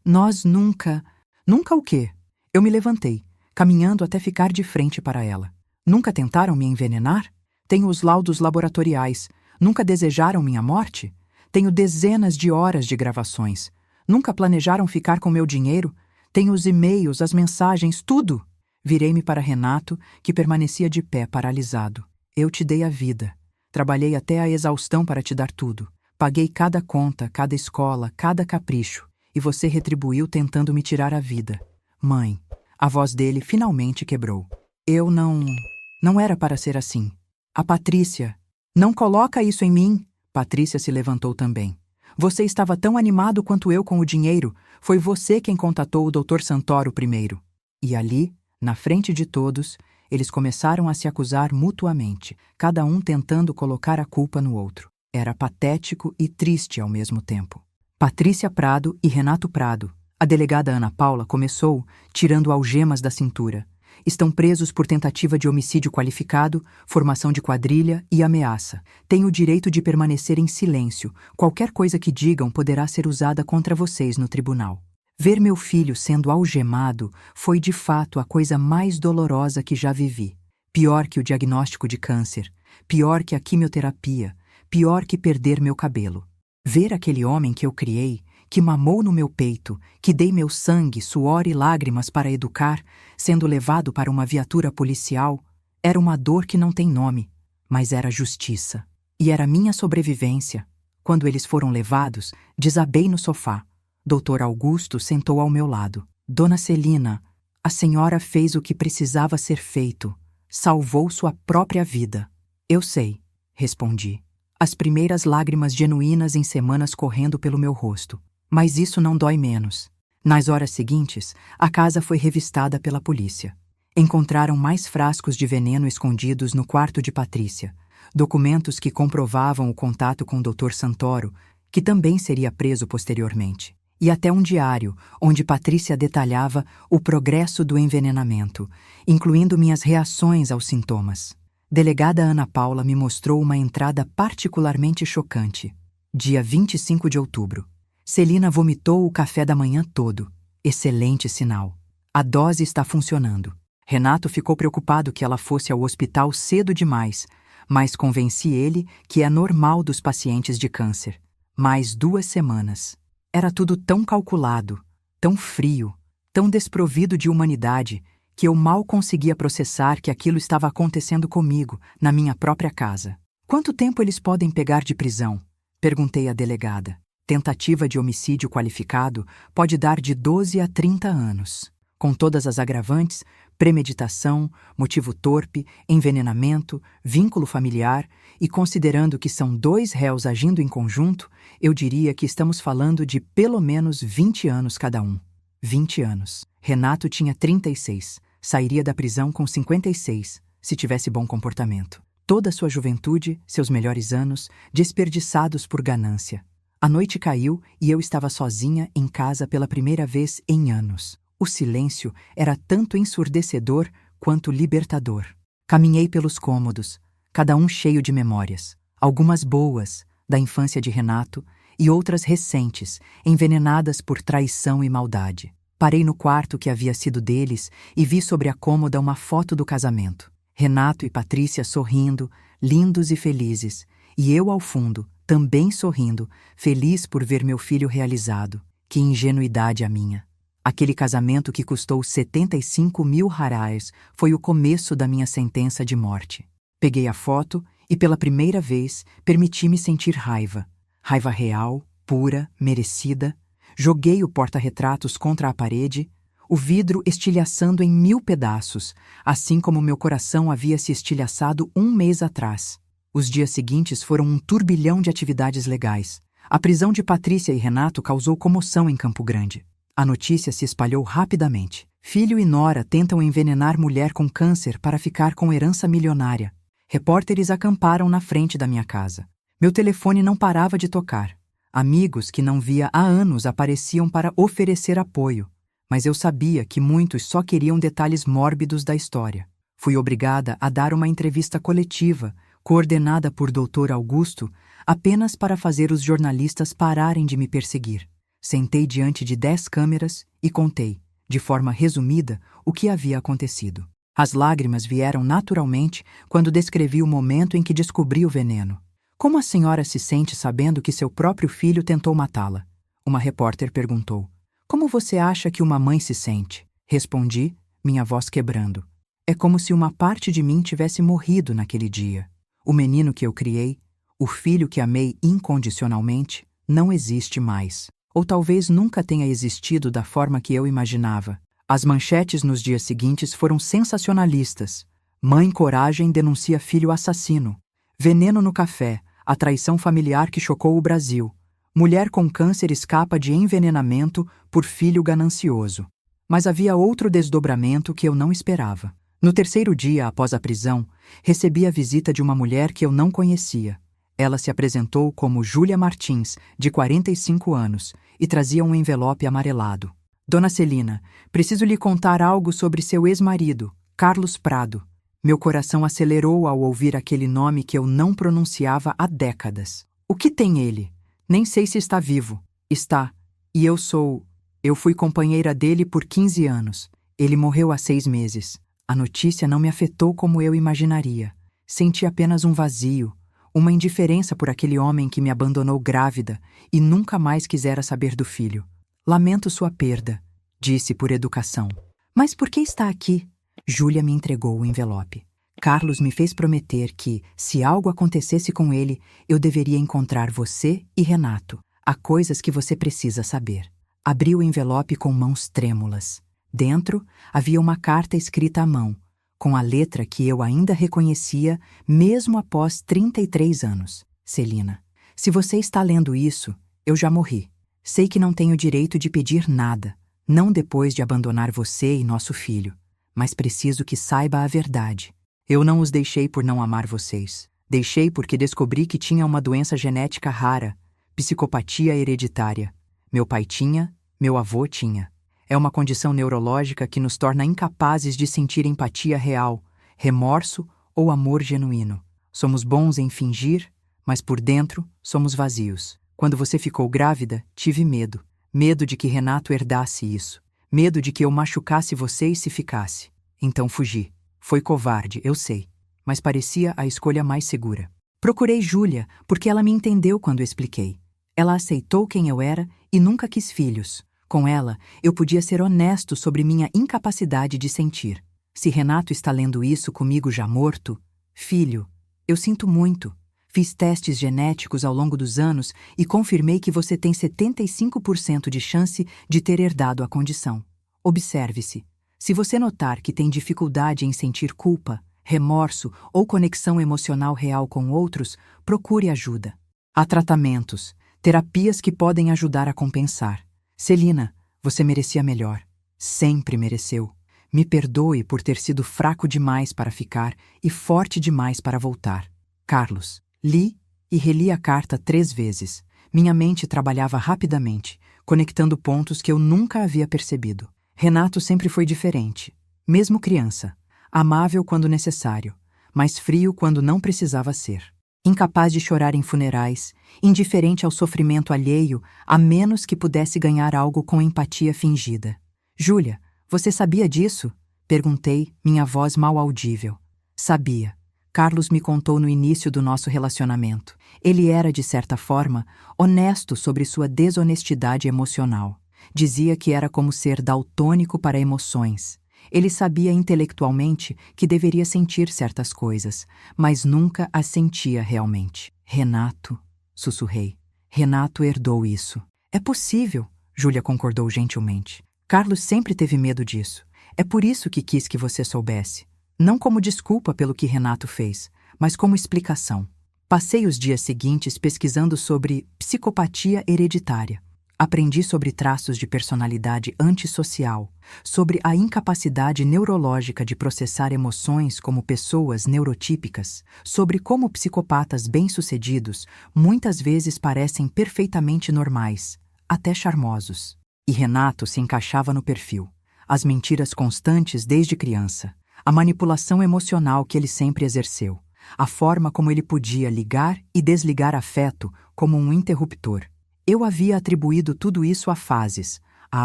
Nós nunca... Nunca o quê? Eu me levantei, caminhando até ficar de frente para ela. Nunca tentaram me envenenar? Tenho os laudos laboratoriais. Nunca desejaram minha morte? Tenho dezenas de horas de gravações. Nunca planejaram ficar com meu dinheiro? Tenho os e-mails, as mensagens, tudo. Virei-me para Renato, que permanecia de pé, paralisado. Eu te dei a vida. Trabalhei até a exaustão para te dar tudo. Paguei cada conta, cada escola, cada capricho. E você retribuiu tentando me tirar a vida. Mãe, a voz dele finalmente quebrou. Eu não era para ser assim. A Patrícia... Não coloca isso em mim. Patrícia se levantou também. Você estava tão animado quanto eu com o dinheiro. Foi você quem contatou o Dr. Santoro primeiro. E ali, na frente de todos, eles começaram a se acusar mutuamente, cada um tentando colocar a culpa no outro. Era patético e triste ao mesmo tempo. Patrícia Prado e Renato Prado. A delegada Ana Paula começou, tirando algemas da cintura. Estão presos por tentativa de homicídio qualificado, formação de quadrilha e ameaça. Têm o direito de permanecer em silêncio. Qualquer coisa que digam poderá ser usada contra vocês no tribunal. Ver meu filho sendo algemado foi de fato a coisa mais dolorosa que já vivi. Pior que o diagnóstico de câncer, pior que a quimioterapia, pior que perder meu cabelo. Ver aquele homem que eu criei, que mamou no meu peito, que dei meu sangue, suor e lágrimas para educar, sendo levado para uma viatura policial, era uma dor que não tem nome, mas era justiça. E era minha sobrevivência. Quando eles foram levados, desabei no sofá. Dr. Augusto sentou ao meu lado. Dona Celina, a senhora fez o que precisava ser feito. Salvou sua própria vida. Eu sei, respondi. As primeiras lágrimas genuínas em semanas correndo pelo meu rosto. Mas isso não dói menos. Nas horas seguintes, a casa foi revistada pela polícia. Encontraram mais frascos de veneno escondidos no quarto de Patrícia, documentos que comprovavam o contato com o Dr. Santoro, que também seria preso posteriormente, e até um diário, onde Patrícia detalhava o progresso do envenenamento, incluindo minhas reações aos sintomas. Delegada Ana Paula me mostrou uma entrada particularmente chocante. Dia 25 de outubro. Celina vomitou o café da manhã todo. Excelente sinal. A dose está funcionando. Renato ficou preocupado que ela fosse ao hospital cedo demais, mas convenci ele que é normal dos pacientes de câncer. Mais 2 semanas. Era tudo tão calculado, tão frio, tão desprovido de humanidade, que eu mal conseguia processar que aquilo estava acontecendo comigo, na minha própria casa. Quanto tempo eles podem pegar de prisão? Perguntei à delegada. Tentativa de homicídio qualificado pode dar de 12 a 30 anos. Com todas as agravantes, premeditação, motivo torpe, envenenamento, vínculo familiar, e considerando que são 2 réus agindo em conjunto, eu diria que estamos falando de pelo menos 20 anos cada um. 20 anos. Renato tinha 36, sairia da prisão com 56, se tivesse bom comportamento. Toda sua juventude, seus melhores anos, desperdiçados por ganância. A noite caiu e eu estava sozinha em casa pela primeira vez em anos. O silêncio era tanto ensurdecedor quanto libertador. Caminhei pelos cômodos, cada um cheio de memórias. Algumas boas, da infância de Renato, e outras recentes, envenenadas por traição e maldade. Parei no quarto que havia sido deles e vi sobre a cômoda uma foto do casamento. Renato e Patrícia sorrindo, lindos e felizes, e eu ao fundo, também sorrindo, feliz por ver meu filho realizado. Que ingenuidade a minha! Aquele casamento que custou 75 mil reais foi o começo da minha sentença de morte. Peguei a foto e, pela primeira vez, permiti-me sentir raiva. Raiva real, pura, merecida. Joguei o porta-retratos contra a parede. o vidro estilhaçando em 1000 pedaços, assim como meu coração havia se estilhaçado 1 mês atrás. Os dias seguintes foram um turbilhão de atividades legais. A prisão de Patrícia e Renato causou comoção em Campo Grande. A notícia se espalhou rapidamente. Filho e nora tentam envenenar mulher com câncer para ficar com herança milionária. Repórteres acamparam na frente da minha casa. Meu telefone não parava de tocar. Amigos que não via há anos apareciam para oferecer apoio, mas eu sabia que muitos só queriam detalhes mórbidos da história. Fui obrigada a dar uma entrevista coletiva, coordenada por Dr. Augusto, apenas para fazer os jornalistas pararem de me perseguir. Sentei diante de 10 câmeras e contei, de forma resumida, o que havia acontecido. As lágrimas vieram naturalmente quando descrevi o momento em que descobri o veneno. Como a senhora se sente sabendo que seu próprio filho tentou matá-la? Uma repórter perguntou. Como você acha que uma mãe se sente? Respondi, minha voz quebrando. É como se uma parte de mim tivesse morrido naquele dia. O menino que eu criei, o filho que amei incondicionalmente, não existe mais. Ou talvez nunca tenha existido da forma que eu imaginava. As manchetes nos dias seguintes foram sensacionalistas. Mãe Coragem denuncia filho assassino. Veneno no café, a traição familiar que chocou o Brasil. Mulher com câncer escapa de envenenamento por filho ganancioso. Mas havia outro desdobramento que eu não esperava. No terceiro dia após a prisão, recebi a visita de uma mulher que eu não conhecia. Ela se apresentou como Júlia Martins, de 45 anos, e trazia um envelope amarelado. Dona Celina, preciso lhe contar algo sobre seu ex-marido, Carlos Prado. Meu coração acelerou ao ouvir aquele nome que eu não pronunciava há décadas. O que tem ele? Nem sei se está vivo. Está. E eu fui companheira dele por 15 anos. Ele morreu há 6 meses. A notícia não me afetou como eu imaginaria. Senti apenas um vazio, uma indiferença por aquele homem que me abandonou grávida e nunca mais quisera saber do filho. Lamento sua perda, disse por educação. Mas por que está aqui? Júlia me entregou o envelope. Carlos me fez prometer que, se algo acontecesse com ele, eu deveria encontrar você e Renato. Há coisas que você precisa saber. Abri o envelope com mãos trêmulas. Dentro havia uma carta escrita à mão, com a letra que eu ainda reconhecia mesmo após 33 anos. Celina, se você está lendo isso, eu já morri. Sei que não tenho direito de pedir nada, não depois de abandonar você e nosso filho, mas preciso que saiba a verdade. Eu não os deixei por não amar vocês. Deixei porque descobri que tinha uma doença genética rara, psicopatia hereditária. Meu pai tinha, meu avô tinha. É uma condição neurológica que nos torna incapazes de sentir empatia real, remorso ou amor genuíno. Somos bons em fingir, mas por dentro somos vazios. Quando você ficou grávida, tive medo. Medo de que Renato herdasse isso. Medo de que eu machucasse você se ficasse. Então fugi. Foi covarde, eu sei, mas parecia a escolha mais segura. Procurei Júlia, porque ela me entendeu quando expliquei. Ela aceitou quem eu era e nunca quis filhos. Com ela, eu podia ser honesto sobre minha incapacidade de sentir. Se Renato está lendo isso comigo já morto, filho, eu sinto muito. Fiz testes genéticos ao longo dos anos e confirmei que você tem 75% de chance de ter herdado a condição. Observe-se. Se você notar que tem dificuldade em sentir culpa, remorso ou conexão emocional real com outros, procure ajuda. Há tratamentos, terapias que podem ajudar a compensar. Celina, você merecia melhor. Sempre mereceu. Me perdoe por ter sido fraco demais para ficar e forte demais para voltar. Carlos. Li e reli a carta 3 vezes. Minha mente trabalhava rapidamente, conectando pontos que eu nunca havia percebido. Renato sempre foi diferente, mesmo criança, amável quando necessário, mas frio quando não precisava ser. Incapaz de chorar em funerais, indiferente ao sofrimento alheio, a menos que pudesse ganhar algo com empatia fingida. Júlia, você sabia disso? Perguntei, minha voz mal audível. Sabia. Carlos me contou no início do nosso relacionamento. Ele era, de certa forma, honesto sobre sua desonestidade emocional. Dizia que era como ser daltônico para emoções. Ele sabia intelectualmente que deveria sentir certas coisas, mas nunca as sentia realmente. Renato, sussurrei. Renato herdou isso. É possível, Júlia concordou gentilmente. Carlos sempre teve medo disso. É por isso que quis que você soubesse. Não como desculpa pelo que Renato fez, mas como explicação. Passei os dias seguintes pesquisando sobre psicopatia hereditária. Aprendi sobre traços de personalidade antissocial, sobre a incapacidade neurológica de processar emoções como pessoas neurotípicas, sobre como psicopatas bem-sucedidos muitas vezes parecem perfeitamente normais, até charmosos. E Renato se encaixava no perfil. As mentiras constantes desde criança, a manipulação emocional que ele sempre exerceu, a forma como ele podia ligar e desligar afeto como um interruptor. Eu havia atribuído tudo isso a fases, à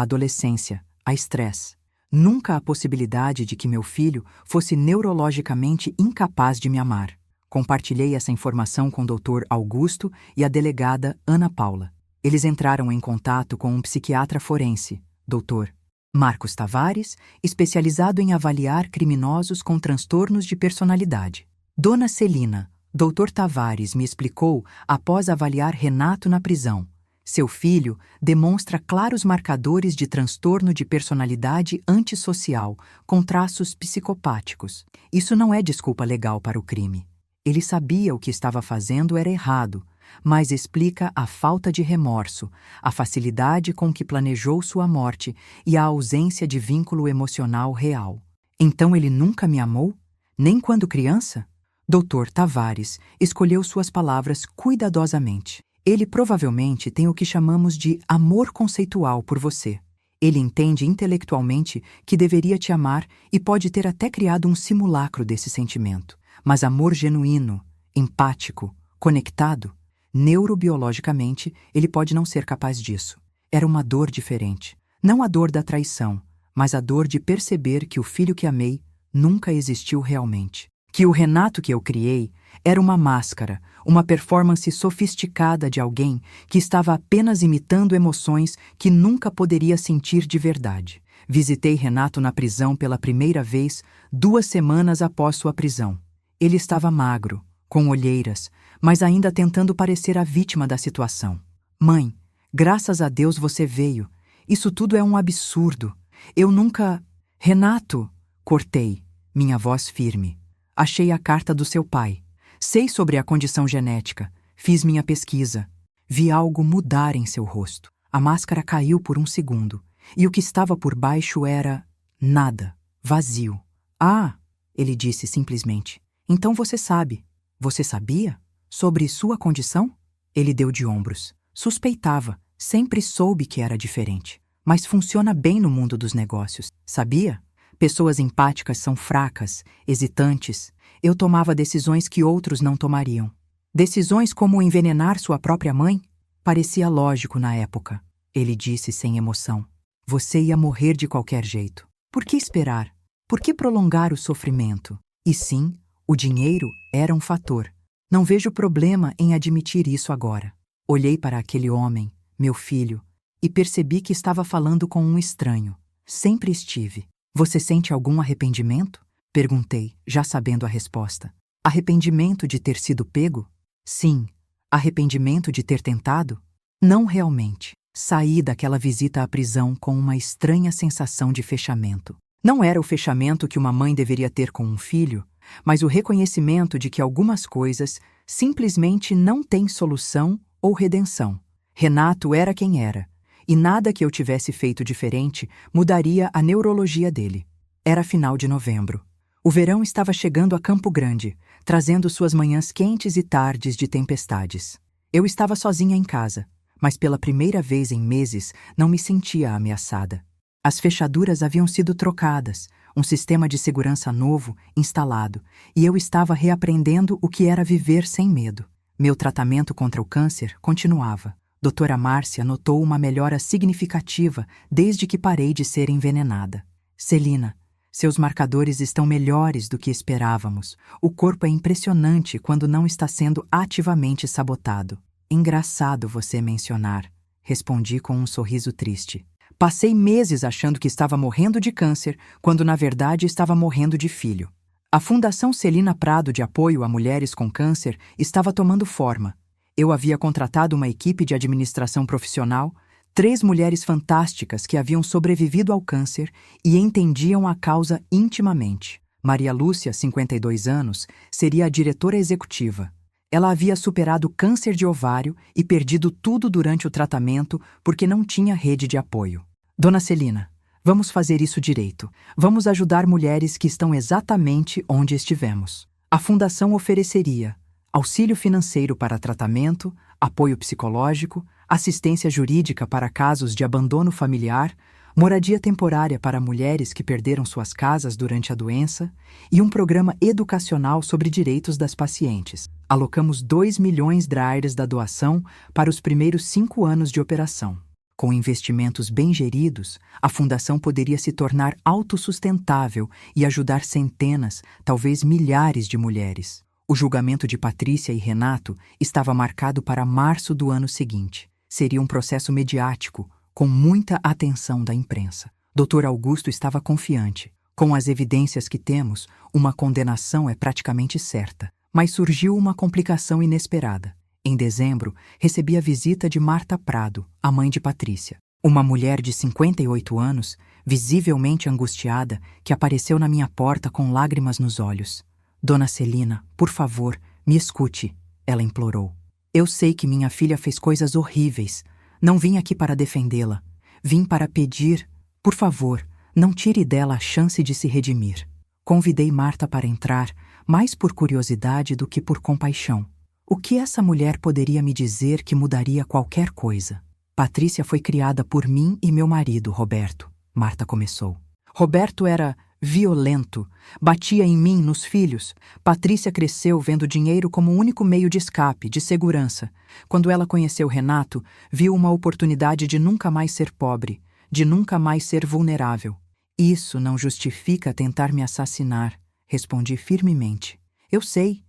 adolescência, a estresse. Nunca a possibilidade de que meu filho fosse neurologicamente incapaz de me amar. Compartilhei essa informação com o Dr. Augusto e a delegada Ana Paula. Eles entraram em contato com um psiquiatra forense, Dr. Marcos Tavares, especializado em avaliar criminosos com transtornos de personalidade. Dona Celina, Dr. Tavares me explicou após avaliar Renato na prisão. Seu filho demonstra claros marcadores de transtorno de personalidade antissocial, com traços psicopáticos. Isso não é desculpa legal para o crime. Ele sabia o que estava fazendo era errado, mas explica a falta de remorso, a facilidade com que planejou sua morte e a ausência de vínculo emocional real. Então ele nunca me amou? Nem quando criança? Dr. Tavares escolheu suas palavras cuidadosamente. Ele provavelmente tem o que chamamos de amor conceitual por você. Ele entende intelectualmente que deveria te amar e pode ter até criado um simulacro desse sentimento. Mas amor genuíno, empático, conectado, neurobiologicamente, ele pode não ser capaz disso. Era uma dor diferente. Não a dor da traição, mas a dor de perceber que o filho que amei nunca existiu realmente. Que o Renato que eu criei era uma máscara, uma performance sofisticada de alguém que estava apenas imitando emoções que nunca poderia sentir de verdade. Visitei Renato na prisão pela primeira vez 2 semanas após sua prisão. Ele estava magro, com olheiras, mas ainda tentando parecer a vítima da situação. Mãe, graças a Deus você veio. Isso tudo é um absurdo. Eu nunca... Renato! Cortei, minha voz firme. Achei a carta do seu pai. Sei sobre a condição genética. Fiz minha pesquisa. Vi algo mudar em seu rosto. A máscara caiu por um segundo. E o que estava por baixo era... nada. Vazio. Ah! Ele disse simplesmente. Então você sabe. Você sabia? Sobre sua condição? Ele deu de ombros. Suspeitava. Sempre soube que era diferente. Mas funciona bem no mundo dos negócios. Sabia? Pessoas empáticas são fracas, hesitantes. Eu tomava decisões que outros não tomariam. Decisões como envenenar sua própria mãe? Parecia lógico na época. Ele disse sem emoção. Você ia morrer de qualquer jeito. Por que esperar? Por que prolongar o sofrimento? E sim, o dinheiro era um fator. Não vejo problema em admitir isso agora. Olhei para aquele homem, meu filho, e percebi que estava falando com um estranho. Sempre estive. Você sente algum arrependimento? Perguntei, já sabendo a resposta. Arrependimento de ter sido pego? Sim. Arrependimento de ter tentado? Não realmente. Saí daquela visita à prisão com uma estranha sensação de fechamento. Não era o fechamento que uma mãe deveria ter com um filho, mas o reconhecimento de que algumas coisas simplesmente não têm solução ou redenção. Renato era quem era, e nada que eu tivesse feito diferente mudaria a neurologia dele. Era final de novembro. O verão estava chegando a Campo Grande, trazendo suas manhãs quentes e tardes de tempestades. Eu estava sozinha em casa, mas pela primeira vez em meses não me sentia ameaçada. As fechaduras haviam sido trocadas, um sistema de segurança novo instalado, e eu estava reaprendendo o que era viver sem medo. Meu tratamento contra o câncer continuava. Doutora Márcia notou uma melhora significativa desde que parei de ser envenenada. Celina, seus marcadores estão melhores do que esperávamos. O corpo é impressionante quando não está sendo ativamente sabotado. Engraçado você mencionar, respondi com um sorriso triste. Passei meses achando que estava morrendo de câncer, quando na verdade estava morrendo de filho. A Fundação Celina Prado de Apoio a Mulheres com Câncer estava tomando forma. Eu havia contratado uma equipe de administração profissional, 3 mulheres fantásticas que haviam sobrevivido ao câncer e entendiam a causa intimamente. Maria Lúcia, 52 anos, seria a diretora executiva. Ela havia superado câncer de ovário e perdido tudo durante o tratamento porque não tinha rede de apoio. Dona Celina, vamos fazer isso direito. Vamos ajudar mulheres que estão exatamente onde estivemos. A fundação ofereceria auxílio financeiro para tratamento, apoio psicológico, assistência jurídica para casos de abandono familiar, moradia temporária para mulheres que perderam suas casas durante a doença e um programa educacional sobre direitos das pacientes. Alocamos 2 milhões de da doação para os primeiros 5 anos de operação. Com investimentos bem geridos, a fundação poderia se tornar autossustentável e ajudar centenas, talvez milhares de mulheres. O julgamento de Patrícia e Renato estava marcado para março do ano seguinte. Seria um processo mediático, com muita atenção da imprensa. Dr. Augusto estava confiante. Com as evidências que temos, uma condenação é praticamente certa. Mas surgiu uma complicação inesperada. Em dezembro, recebi a visita de Marta Prado, a mãe de Patrícia. Uma mulher de 58 anos, visivelmente angustiada, que apareceu na minha porta com lágrimas nos olhos. Dona Celina, por favor, me escute, ela implorou. Eu sei que minha filha fez coisas horríveis. Não vim aqui para defendê-la. Vim para pedir, por favor, não tire dela a chance de se redimir. Convidei Marta para entrar, mais por curiosidade do que por compaixão. O que essa mulher poderia me dizer que mudaria qualquer coisa? Patrícia foi criada por mim e meu marido, Roberto, Marta começou. Roberto era violento, batia em mim, nos filhos. Patrícia cresceu vendo dinheiro como o único meio de escape, de segurança. Quando ela conheceu Renato, viu uma oportunidade de nunca mais ser pobre, de nunca mais ser vulnerável. Isso não justifica tentar me assassinar, respondi firmemente. Eu sei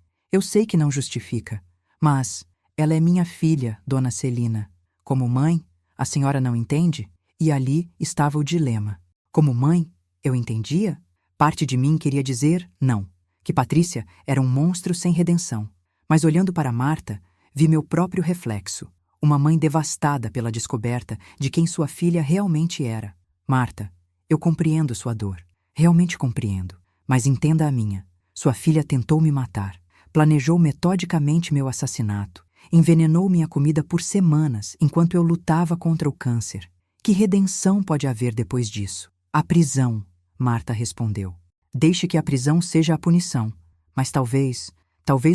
que não justifica. Mas ela é minha filha, Dona Celina. Como mãe, a senhora não entende? E ali estava o dilema. Como mãe, eu entendia? Parte de mim queria dizer não, que Patrícia era um monstro sem redenção. Mas olhando para Marta, vi meu próprio reflexo. Uma mãe devastada pela descoberta de quem sua filha realmente era. Marta, eu compreendo sua dor. Realmente compreendo. Mas entenda a minha. Sua filha tentou me matar. Planejou metodicamente meu assassinato. Envenenou minha comida por semanas enquanto eu lutava contra o câncer. Que redenção pode haver depois disso? A prisão, Marta respondeu. Deixe que a prisão seja a punição. Mas talvez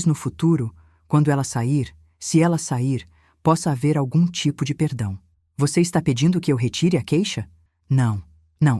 no futuro, quando ela sair, se ela sair, possa haver algum tipo de perdão. Você está pedindo que eu retire a queixa? Não,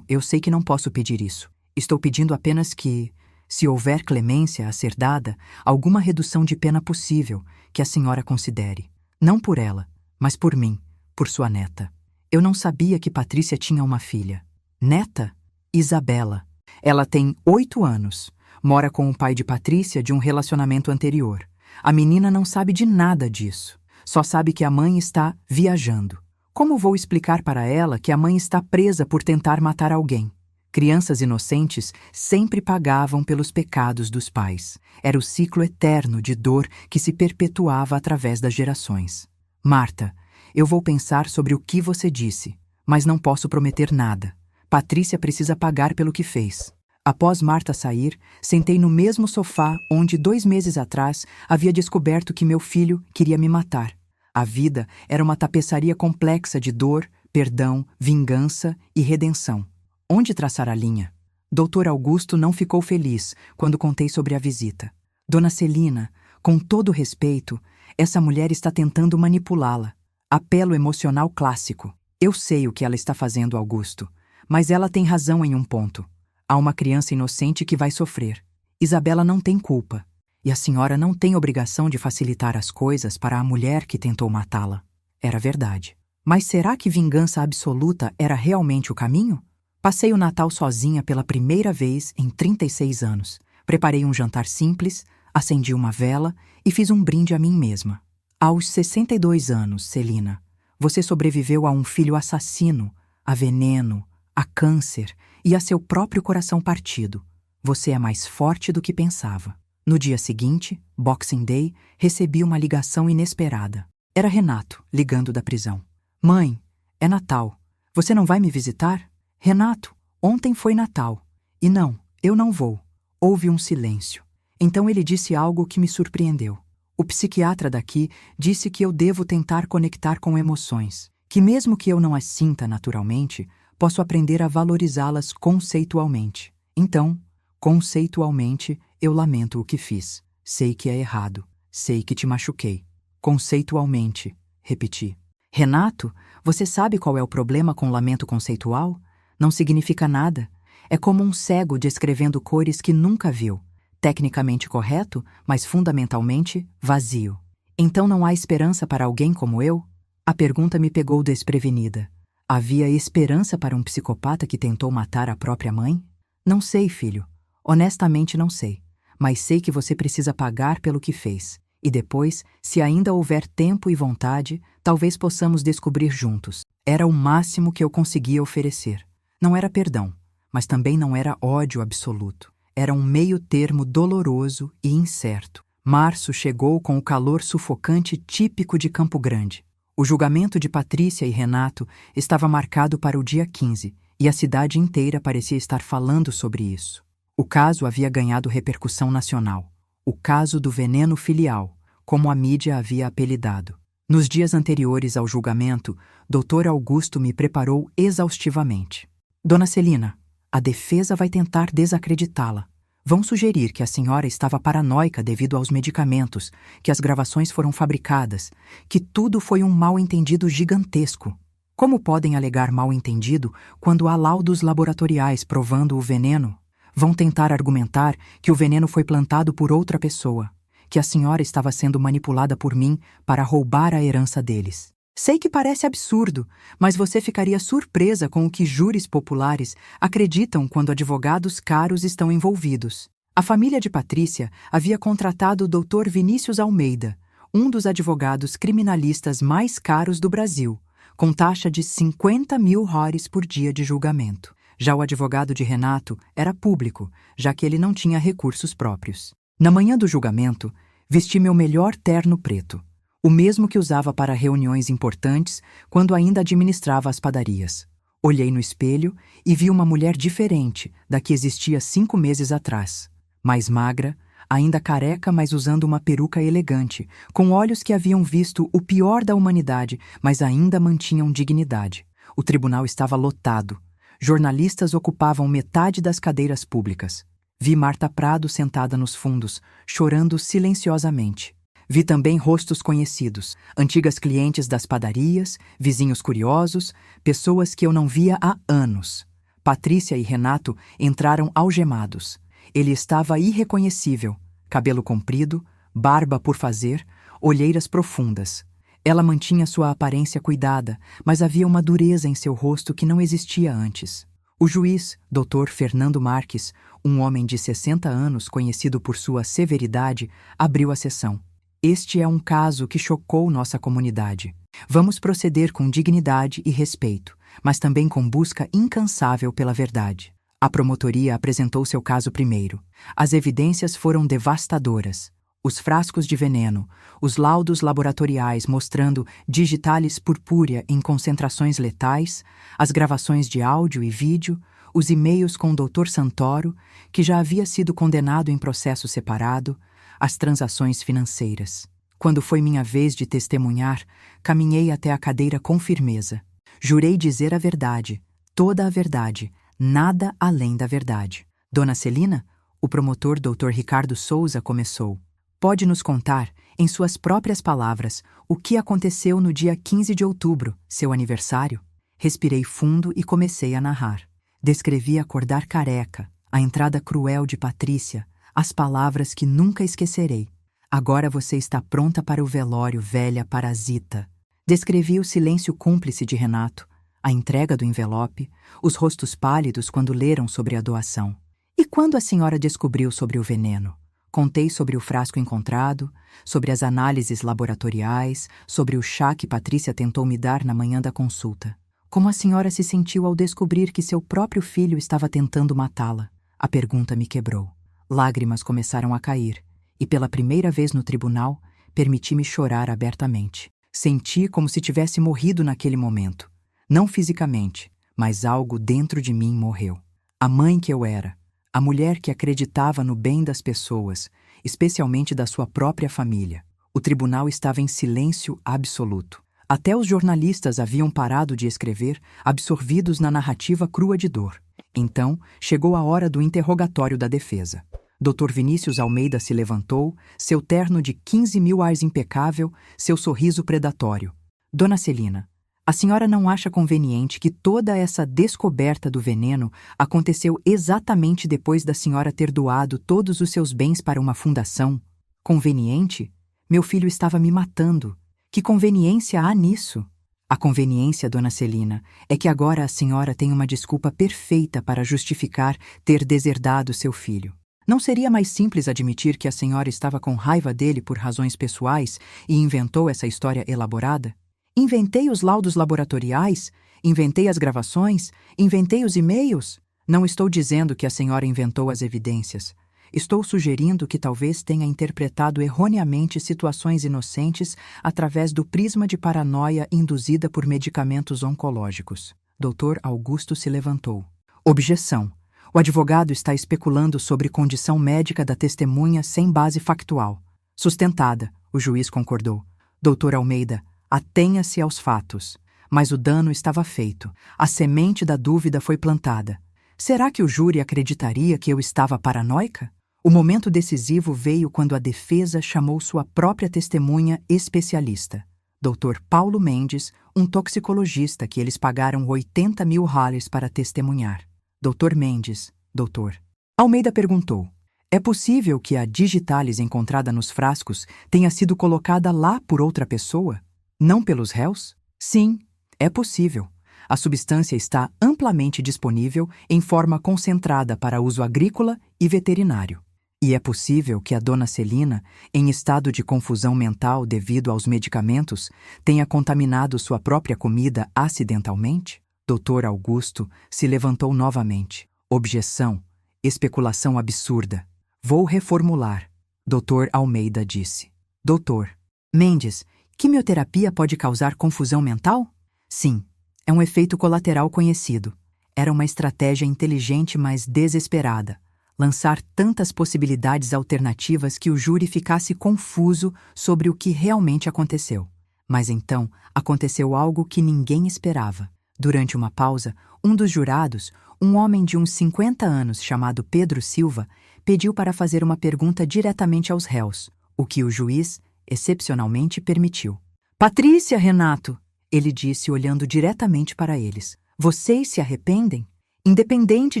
eu sei que não posso pedir isso. Estou pedindo apenas que, se houver clemência a ser dada, alguma redução de pena possível que a senhora considere. Não por ela, mas por mim, por sua neta. Eu não sabia que Patrícia tinha uma filha. Neta? Isabela. Ela tem 8 anos. Mora com o pai de Patrícia de um relacionamento anterior. A menina não sabe de nada disso. Só sabe que a mãe está viajando. Como vou explicar para ela que a mãe está presa por tentar matar alguém? Crianças inocentes sempre pagavam pelos pecados dos pais. Era o ciclo eterno de dor que se perpetuava através das gerações. Marta, eu vou pensar sobre o que você disse, mas não posso prometer nada. Patrícia precisa pagar pelo que fez. Após Marta sair, sentei no mesmo sofá onde 2 meses atrás havia descoberto que meu filho queria me matar. A vida era uma tapeçaria complexa de dor, perdão, vingança e redenção. Onde traçar a linha? Dr. Augusto não ficou feliz quando contei sobre a visita. Dona Celina, com todo respeito, essa mulher está tentando manipulá-la. Apelo emocional clássico. Eu sei o que ela está fazendo, Augusto, mas ela tem razão em um ponto. Há uma criança inocente que vai sofrer. Isabela não tem culpa. E a senhora não tem obrigação de facilitar as coisas para a mulher que tentou matá-la. Era verdade. Mas será que vingança absoluta era realmente o caminho? Passei o Natal sozinha pela primeira vez em 36 anos. Preparei um jantar simples, acendi uma vela e fiz um brinde a mim mesma. Aos 62 anos, Celina, você sobreviveu a um filho assassino, a veneno, a câncer e a seu próprio coração partido. Você é mais forte do que pensava. No dia seguinte, Boxing Day, recebi uma ligação inesperada. Era Renato, ligando da prisão. Mãe, É Natal. Você não vai me visitar? Renato, ontem foi Natal. E não, eu não vou. Houve um silêncio. Então ele disse algo que me surpreendeu. O psiquiatra daqui disse que eu devo tentar conectar com emoções, que mesmo que eu não as sinta naturalmente, posso aprender a valorizá-las conceitualmente. Então, conceitualmente, eu lamento o que fiz. Sei que é errado. Sei que te machuquei. Conceitualmente, repeti. Renato, você sabe qual é o problema com lamento conceitual? Não significa nada. É como um cego descrevendo cores que nunca viu. Tecnicamente correto, mas fundamentalmente vazio. Então não há esperança para alguém como eu? A pergunta me pegou desprevenida. Havia esperança para um psicopata que tentou matar a própria mãe? Não sei, filho. Honestamente não sei. Mas sei que você precisa pagar pelo que fez. E depois, se ainda houver tempo e vontade, talvez possamos descobrir juntos. Era o máximo que eu conseguia oferecer. Não era perdão, mas também não era ódio absoluto. Era um meio-termo doloroso e incerto. Março chegou com o calor sufocante típico de Campo Grande. O julgamento de Patrícia e Renato estava marcado para o dia 15, e a cidade inteira parecia estar falando sobre isso. O caso havia ganhado repercussão nacional. O caso do veneno filial, como a mídia havia apelidado. Nos dias anteriores ao julgamento, Dr. Augusto me preparou exaustivamente. Dona Celina, a defesa vai tentar desacreditá-la. Vão sugerir que a senhora estava paranoica devido aos medicamentos, que as gravações foram fabricadas, que tudo foi um mal-entendido gigantesco. Como podem alegar mal-entendido quando há laudos laboratoriais provando o veneno? Vão tentar argumentar que o veneno foi plantado por outra pessoa, que a senhora estava sendo manipulada por mim para roubar a herança deles. Sei que parece absurdo, mas você ficaria surpresa com o que júris populares acreditam quando advogados caros estão envolvidos. A família de Patrícia havia contratado o Dr. Vinícius Almeida, um dos advogados criminalistas mais caros do Brasil, com taxa de 50 mil réis por dia de julgamento. Já o advogado de Renato era público, já que ele não tinha recursos próprios. Na manhã do julgamento, vesti meu melhor terno preto, o mesmo que usava para reuniões importantes quando ainda administrava as padarias. Olhei no espelho e vi uma mulher diferente da que existia 5 meses atrás. Mais magra, ainda careca, mas usando uma peruca elegante, com olhos que haviam visto o pior da humanidade, mas ainda mantinham dignidade. O tribunal estava lotado. Jornalistas ocupavam metade das cadeiras públicas. Vi Marta Prado sentada nos fundos, chorando silenciosamente. Vi também rostos conhecidos, antigas clientes das padarias, vizinhos curiosos, pessoas que eu não via há anos. Patrícia e Renato entraram algemados. Ele estava irreconhecível, cabelo comprido, barba por fazer, olheiras profundas. Ela mantinha sua aparência cuidada, mas havia uma dureza em seu rosto que não existia antes. O juiz, Dr. Fernando Marques, um homem de 60 anos conhecido por sua severidade, abriu a sessão. Este é um caso que chocou nossa comunidade. Vamos proceder com dignidade e respeito, mas também com busca incansável pela verdade. A promotoria apresentou seu caso primeiro. As evidências foram devastadoras. Os frascos de veneno, os laudos laboratoriais mostrando digitalis purpúrea em concentrações letais, as gravações de áudio e vídeo, os e-mails com o Dr. Santoro, que já havia sido condenado em processo separado, as transações financeiras. Quando foi minha vez de testemunhar, caminhei até a cadeira com firmeza. Jurei dizer a verdade, toda a verdade, nada além da verdade. Dona Celina, o promotor Dr. Ricardo Souza começou. Pode nos contar, em suas próprias palavras, o que aconteceu no dia 15 de outubro, seu aniversário? Respirei fundo e comecei a narrar. Descrevi acordar careca, a entrada cruel de Patrícia, as palavras que nunca esquecerei. Agora você está pronta para o velório, velha parasita. Descrevi o silêncio cúmplice de Renato, a entrega do envelope, os rostos pálidos quando leram sobre a doação. E quando a senhora descobriu sobre o veneno? Contei sobre o frasco encontrado, sobre as análises laboratoriais, sobre o chá que Patrícia tentou me dar na manhã da consulta. Como a senhora se sentiu ao descobrir que seu próprio filho estava tentando matá-la? A pergunta me quebrou. Lágrimas começaram a cair, e pela primeira vez no tribunal, permiti-me chorar abertamente. Senti como se tivesse morrido naquele momento. Não fisicamente, mas algo dentro de mim morreu. A mãe que eu era, a mulher que acreditava no bem das pessoas, especialmente da sua própria família. O tribunal estava em silêncio absoluto. Até os jornalistas haviam parado de escrever, absorvidos na narrativa crua de dor. Então, chegou a hora do interrogatório da defesa. Dr. Vinícius Almeida se levantou, seu terno de 15.000 ars impecável, seu sorriso predatório. Dona Celina, a senhora não acha conveniente que toda essa descoberta do veneno aconteceu exatamente depois da senhora ter doado todos os seus bens para uma fundação? Conveniente? Meu filho estava me matando. Que conveniência há nisso? A conveniência, Dona Celina, é que agora a senhora tem uma desculpa perfeita para justificar ter deserdado seu filho. Não seria mais simples admitir que a senhora estava com raiva dele por razões pessoais e inventou essa história elaborada? Inventei os laudos laboratoriais, inventei as gravações, inventei os e-mails. Não estou dizendo que a senhora inventou as evidências. Estou sugerindo que talvez tenha interpretado erroneamente situações inocentes através do prisma de paranoia induzida por medicamentos oncológicos. Dr. Augusto se levantou. Objeção. O advogado está especulando sobre condição médica da testemunha sem base factual. Sustentada, o juiz concordou. Dr. Almeida, atenha-se aos fatos. Mas o dano estava feito. A semente da dúvida foi plantada. Será que o júri acreditaria que eu estava paranoica? O momento decisivo veio quando a defesa chamou sua própria testemunha especialista, Dr. Paulo Mendes, um toxicologista que eles pagaram 80.000 reais para testemunhar. Dr. Mendes, doutor. Almeida perguntou, é possível que a digitalis encontrada nos frascos tenha sido colocada lá por outra pessoa? Não pelos réus? Sim, é possível. A substância está amplamente disponível em forma concentrada para uso agrícola e veterinário. E é possível que a dona Celina, em estado de confusão mental devido aos medicamentos, tenha contaminado sua própria comida acidentalmente? Dr. Augusto se levantou novamente. Objeção. Especulação absurda. Vou reformular. Dr. Almeida disse. Doutor. Mendes, quimioterapia pode causar confusão mental? Sim. É um efeito colateral conhecido. Era uma estratégia inteligente, mas desesperada. Lançar tantas possibilidades alternativas que o júri ficasse confuso sobre o que realmente aconteceu. Mas então aconteceu algo que ninguém esperava. Durante uma pausa, um dos jurados, um homem de uns 50 anos chamado Pedro Silva, pediu para fazer uma pergunta diretamente aos réus, o que o juiz, excepcionalmente, permitiu. Patrícia, Renato, ele disse olhando diretamente para eles. Vocês se arrependem? Independente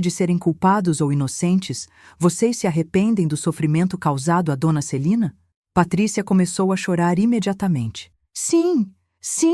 de serem culpados ou inocentes, vocês se arrependem do sofrimento causado à dona Celina? Patrícia começou a chorar imediatamente. Sim,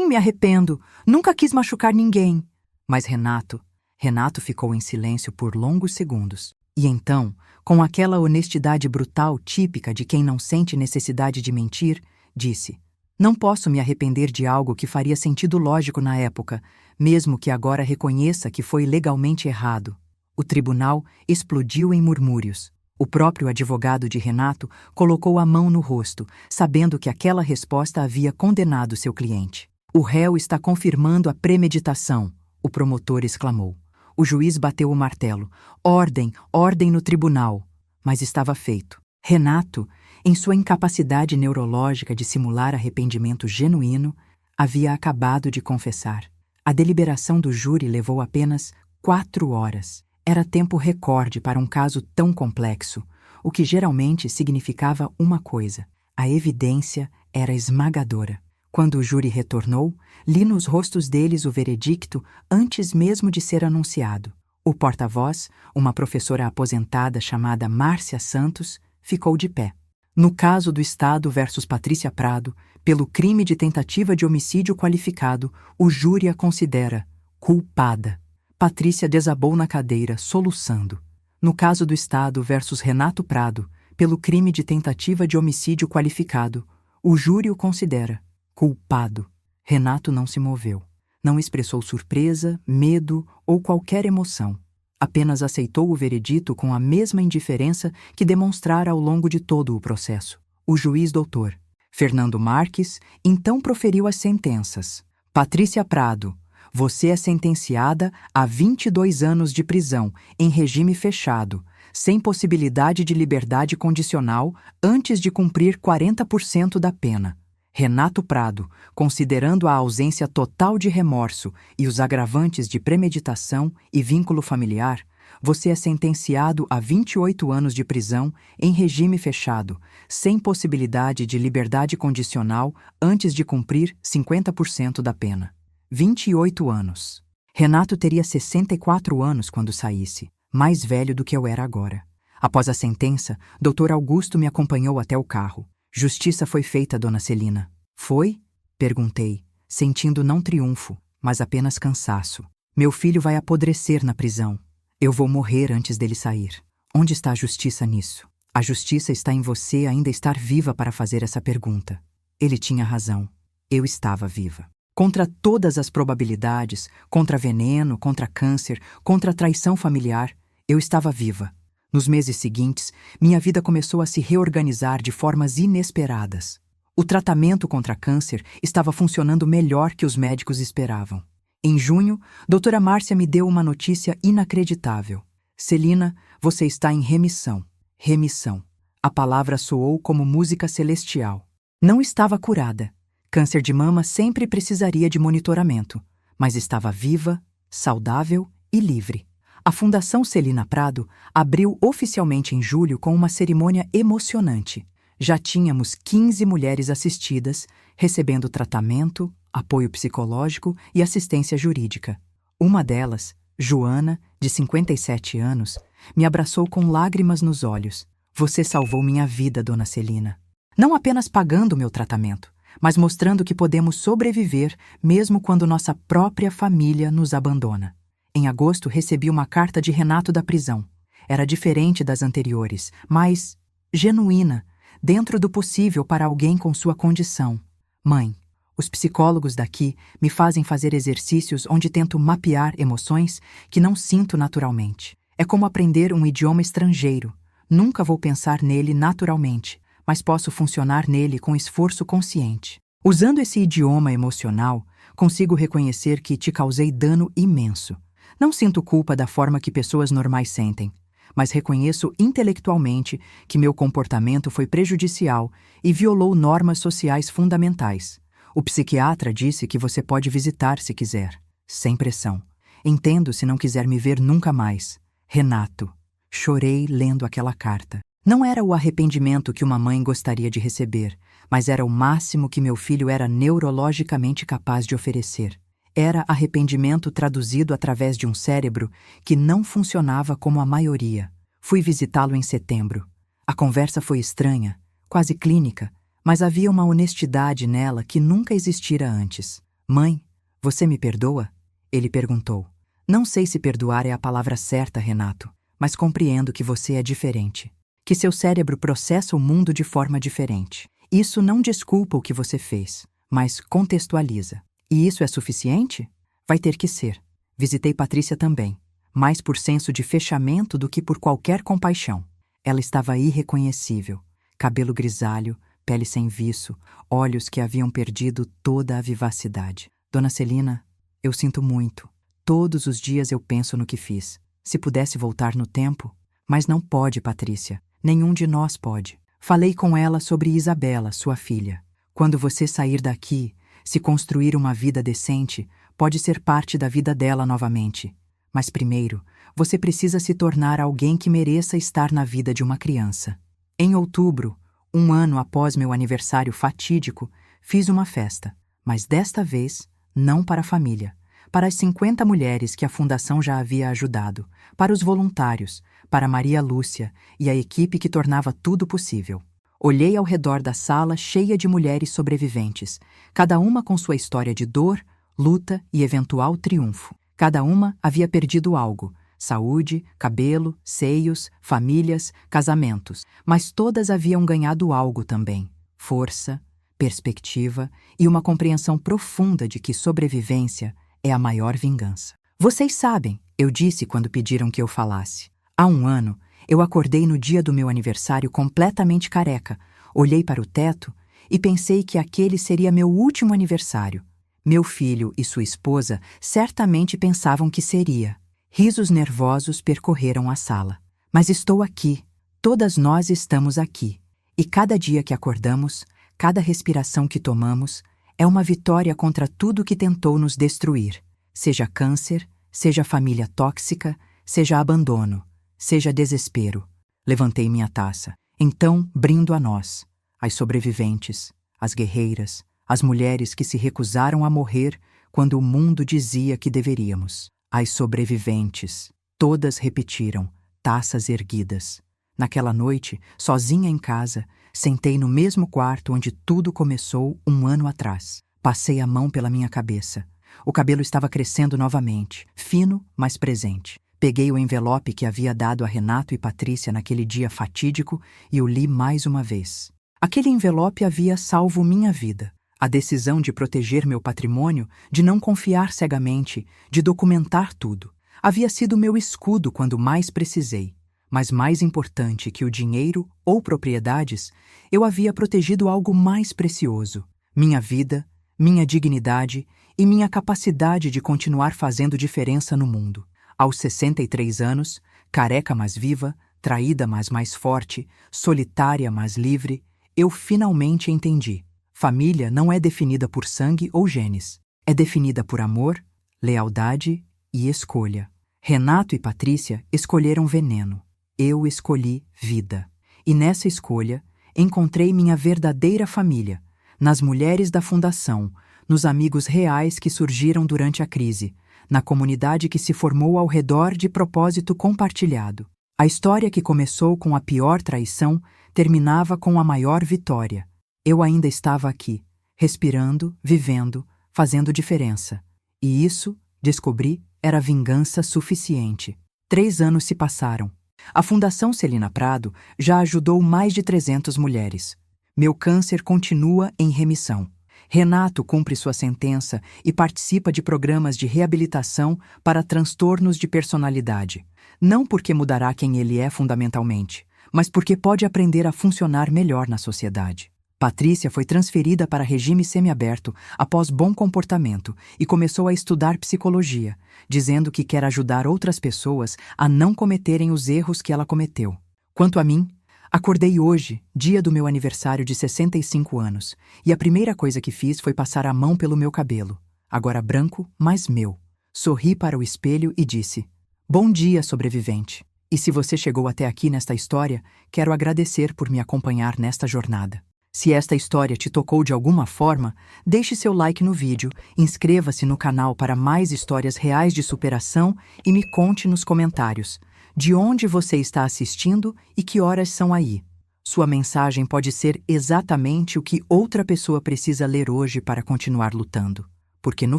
me arrependo. Nunca quis machucar ninguém. Mas Renato ficou em silêncio por longos segundos. E então, com aquela honestidade brutal típica de quem não sente necessidade de mentir, disse: Não posso me arrepender de algo que faria sentido lógico na época, mesmo que agora reconheça que foi legalmente errado. O tribunal explodiu em murmúrios. O próprio advogado de Renato colocou a mão no rosto, sabendo que aquela resposta havia condenado seu cliente. O réu está confirmando a premeditação, o promotor exclamou. O juiz bateu o martelo. Ordem, ordem no tribunal. Mas estava feito. Renato, em sua incapacidade neurológica de simular arrependimento genuíno, havia acabado de confessar. A deliberação do júri levou apenas 4 horas. Era tempo recorde para um caso tão complexo, o que geralmente significava uma coisa: a evidência era esmagadora. Quando o júri retornou, li nos rostos deles o veredicto antes mesmo de ser anunciado. O porta-voz, uma professora aposentada chamada Márcia Santos, ficou de pé. No caso do Estado versus Patrícia Prado, pelo crime de tentativa de homicídio qualificado, o júri a considera culpada. Patrícia desabou na cadeira, soluçando. No caso do Estado versus Renato Prado, pelo crime de tentativa de homicídio qualificado, o júri o considera culpado. Renato não se moveu. Não expressou surpresa, medo ou qualquer emoção. Apenas aceitou o veredito com a mesma indiferença que demonstrara ao longo de todo o processo. O juiz doutor Fernando Marques então proferiu as sentenças. Patrícia Prado, Você é sentenciada a 22 anos de prisão, em regime fechado, sem possibilidade de liberdade condicional antes de cumprir 40% da pena. Renato Prado, considerando a ausência total de remorso e os agravantes de premeditação e vínculo familiar, você é sentenciado a 28 anos de prisão em regime fechado, sem possibilidade de liberdade condicional antes de cumprir 50% da pena. 28 anos. Renato teria 64 anos quando saísse, mais velho do que eu era agora. Após a sentença, Dr. Augusto me acompanhou até o carro. Justiça foi feita, dona Celina. Foi? Perguntei, sentindo não triunfo, mas apenas cansaço. Meu filho vai apodrecer na prisão. Eu vou morrer antes dele sair. Onde está a justiça nisso? A justiça está em você ainda estar viva para fazer essa pergunta. Ele tinha razão. Eu estava viva. Contra todas as probabilidades, contra veneno, contra câncer, contra traição familiar, eu estava viva. Nos meses seguintes, minha vida começou a se reorganizar de formas inesperadas. O tratamento contra câncer estava funcionando melhor que os médicos esperavam. Em junho, doutora Márcia me deu uma notícia inacreditável. Celina, você está em remissão. Remissão. A palavra soou como música celestial. Não estava curada. Câncer de mama sempre precisaria de monitoramento, mas estava viva, saudável e livre. A Fundação Celina Prado abriu oficialmente em julho com uma cerimônia emocionante. Já tínhamos 15 mulheres assistidas, recebendo tratamento, apoio psicológico e assistência jurídica. Uma delas, Joana, de 57 anos, me abraçou com lágrimas nos olhos. Você salvou minha vida, dona Celina. Não apenas pagando meu tratamento, mas mostrando que podemos sobreviver mesmo quando nossa própria família nos abandona. Em agosto, recebi uma carta de Renato da prisão. Era diferente das anteriores, mas genuína, dentro do possível para alguém com sua condição. Mãe, os psicólogos daqui me fazem fazer exercícios onde tento mapear emoções que não sinto naturalmente. É como aprender um idioma estrangeiro. Nunca vou pensar nele naturalmente, mas posso funcionar nele com esforço consciente. Usando esse idioma emocional, consigo reconhecer que te causei dano imenso. Não sinto culpa da forma que pessoas normais sentem, mas reconheço intelectualmente que meu comportamento foi prejudicial e violou normas sociais fundamentais. O psiquiatra disse que você pode visitar se quiser, sem pressão. Entendo se não quiser me ver nunca mais. Renato. Chorei lendo aquela carta. Não era o arrependimento que uma mãe gostaria de receber, mas era o máximo que meu filho era neurologicamente capaz de oferecer. Era arrependimento traduzido através de um cérebro que não funcionava como a maioria. Fui visitá-lo em setembro. A conversa foi estranha, quase clínica, mas havia uma honestidade nela que nunca existira antes. Mãe, você me perdoa? Ele perguntou. Não sei se perdoar é a palavra certa, Renato, mas compreendo que você é diferente. Que seu cérebro processa o mundo de forma diferente. Isso não desculpa o que você fez, mas contextualiza. E isso é suficiente? Vai ter que ser. Visitei Patrícia também, mais por senso de fechamento do que por qualquer compaixão. Ela estava irreconhecível. Cabelo grisalho, pele sem viço, olhos que haviam perdido toda a vivacidade. Dona Celina, eu sinto muito. Todos os dias eu penso no que fiz. Se pudesse voltar no tempo... Mas não pode, Patrícia. Nenhum de nós pode. Falei com ela sobre Isabela, sua filha. Quando você sair daqui, se construir uma vida decente, pode ser parte da vida dela novamente. Mas primeiro, você precisa se tornar alguém que mereça estar na vida de uma criança. Em outubro, um ano após meu aniversário fatídico, fiz uma festa, mas desta vez não para a família. Para as 50 mulheres que a Fundação já havia ajudado, para os voluntários, para Maria Lúcia e a equipe que tornava tudo possível. Olhei ao redor da sala cheia de mulheres sobreviventes, cada uma com sua história de dor, luta e eventual triunfo. Cada uma havia perdido algo: saúde, cabelo, seios, famílias, casamentos. Mas todas haviam ganhado algo também: força, perspectiva e uma compreensão profunda de que sobrevivência é a maior vingança. Vocês sabem, eu disse quando pediram que eu falasse. Há um ano, eu acordei no dia do meu aniversário completamente careca, olhei para o teto e pensei que aquele seria meu último aniversário. Meu filho e sua esposa certamente pensavam que seria. Risos nervosos percorreram a sala. Mas estou aqui. Todas nós estamos aqui. E cada dia que acordamos, cada respiração que tomamos, é uma vitória contra tudo que tentou nos destruir. Seja câncer, seja família tóxica, seja abandono, seja desespero. Levantei minha taça. Então, brindo a nós, as sobreviventes, as guerreiras, as mulheres que se recusaram a morrer quando o mundo dizia que deveríamos. As sobreviventes, todas repetiram, taças erguidas. Naquela noite, sozinha em casa, sentei no mesmo quarto onde tudo começou 1 ano atrás. Passei a mão pela minha cabeça. O cabelo estava crescendo novamente, fino, mas presente. Peguei o envelope que havia dado a Renato e Patrícia naquele dia fatídico e o li mais uma vez. Aquele envelope havia salvo minha vida. A decisão de proteger meu patrimônio, de não confiar cegamente, de documentar tudo. Havia sido meu escudo quando mais precisei. Mas mais importante que o dinheiro ou propriedades, eu havia protegido algo mais precioso: minha vida, minha dignidade e minha capacidade de continuar fazendo diferença no mundo. Aos 63 anos, careca mas viva, traída mas mais forte, solitária mas livre, eu finalmente entendi. Família não é definida por sangue ou genes. É definida por amor, lealdade e escolha. Renato e Patrícia escolheram veneno. Eu escolhi vida. E nessa escolha, encontrei minha verdadeira família, nas mulheres da Fundação, nos amigos reais que surgiram durante a crise, na comunidade que se formou ao redor de propósito compartilhado. A história que começou com a pior traição terminava com a maior vitória. Eu ainda estava aqui, respirando, vivendo, fazendo diferença. E isso, descobri, era vingança suficiente. 3 anos se passaram. A Fundação Celina Prado já ajudou mais de 300 mulheres. Meu câncer continua em remissão. Renato cumpre sua sentença e participa de programas de reabilitação para transtornos de personalidade. Não porque mudará quem ele é fundamentalmente, mas porque pode aprender a funcionar melhor na sociedade. Patrícia foi transferida para regime semiaberto após bom comportamento e começou a estudar psicologia, dizendo que quer ajudar outras pessoas a não cometerem os erros que ela cometeu. Quanto a mim, acordei hoje, dia do meu aniversário de 65 anos, e a primeira coisa que fiz foi passar a mão pelo meu cabelo, agora branco, mas meu. Sorri para o espelho e disse: "Bom dia, sobrevivente. E se você chegou até aqui nesta história, quero agradecer por me acompanhar nesta jornada. Se esta história te tocou de alguma forma, deixe seu like no vídeo, inscreva-se no canal para mais histórias reais de superação e me conte nos comentários de onde você está assistindo e que horas são aí. Sua mensagem pode ser exatamente o que outra pessoa precisa ler hoje para continuar lutando. Porque no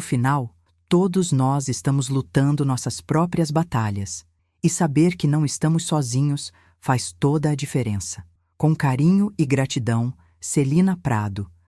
final, todos nós estamos lutando nossas próprias batalhas. E saber que não estamos sozinhos faz toda a diferença. Com carinho e gratidão, Celina Prado,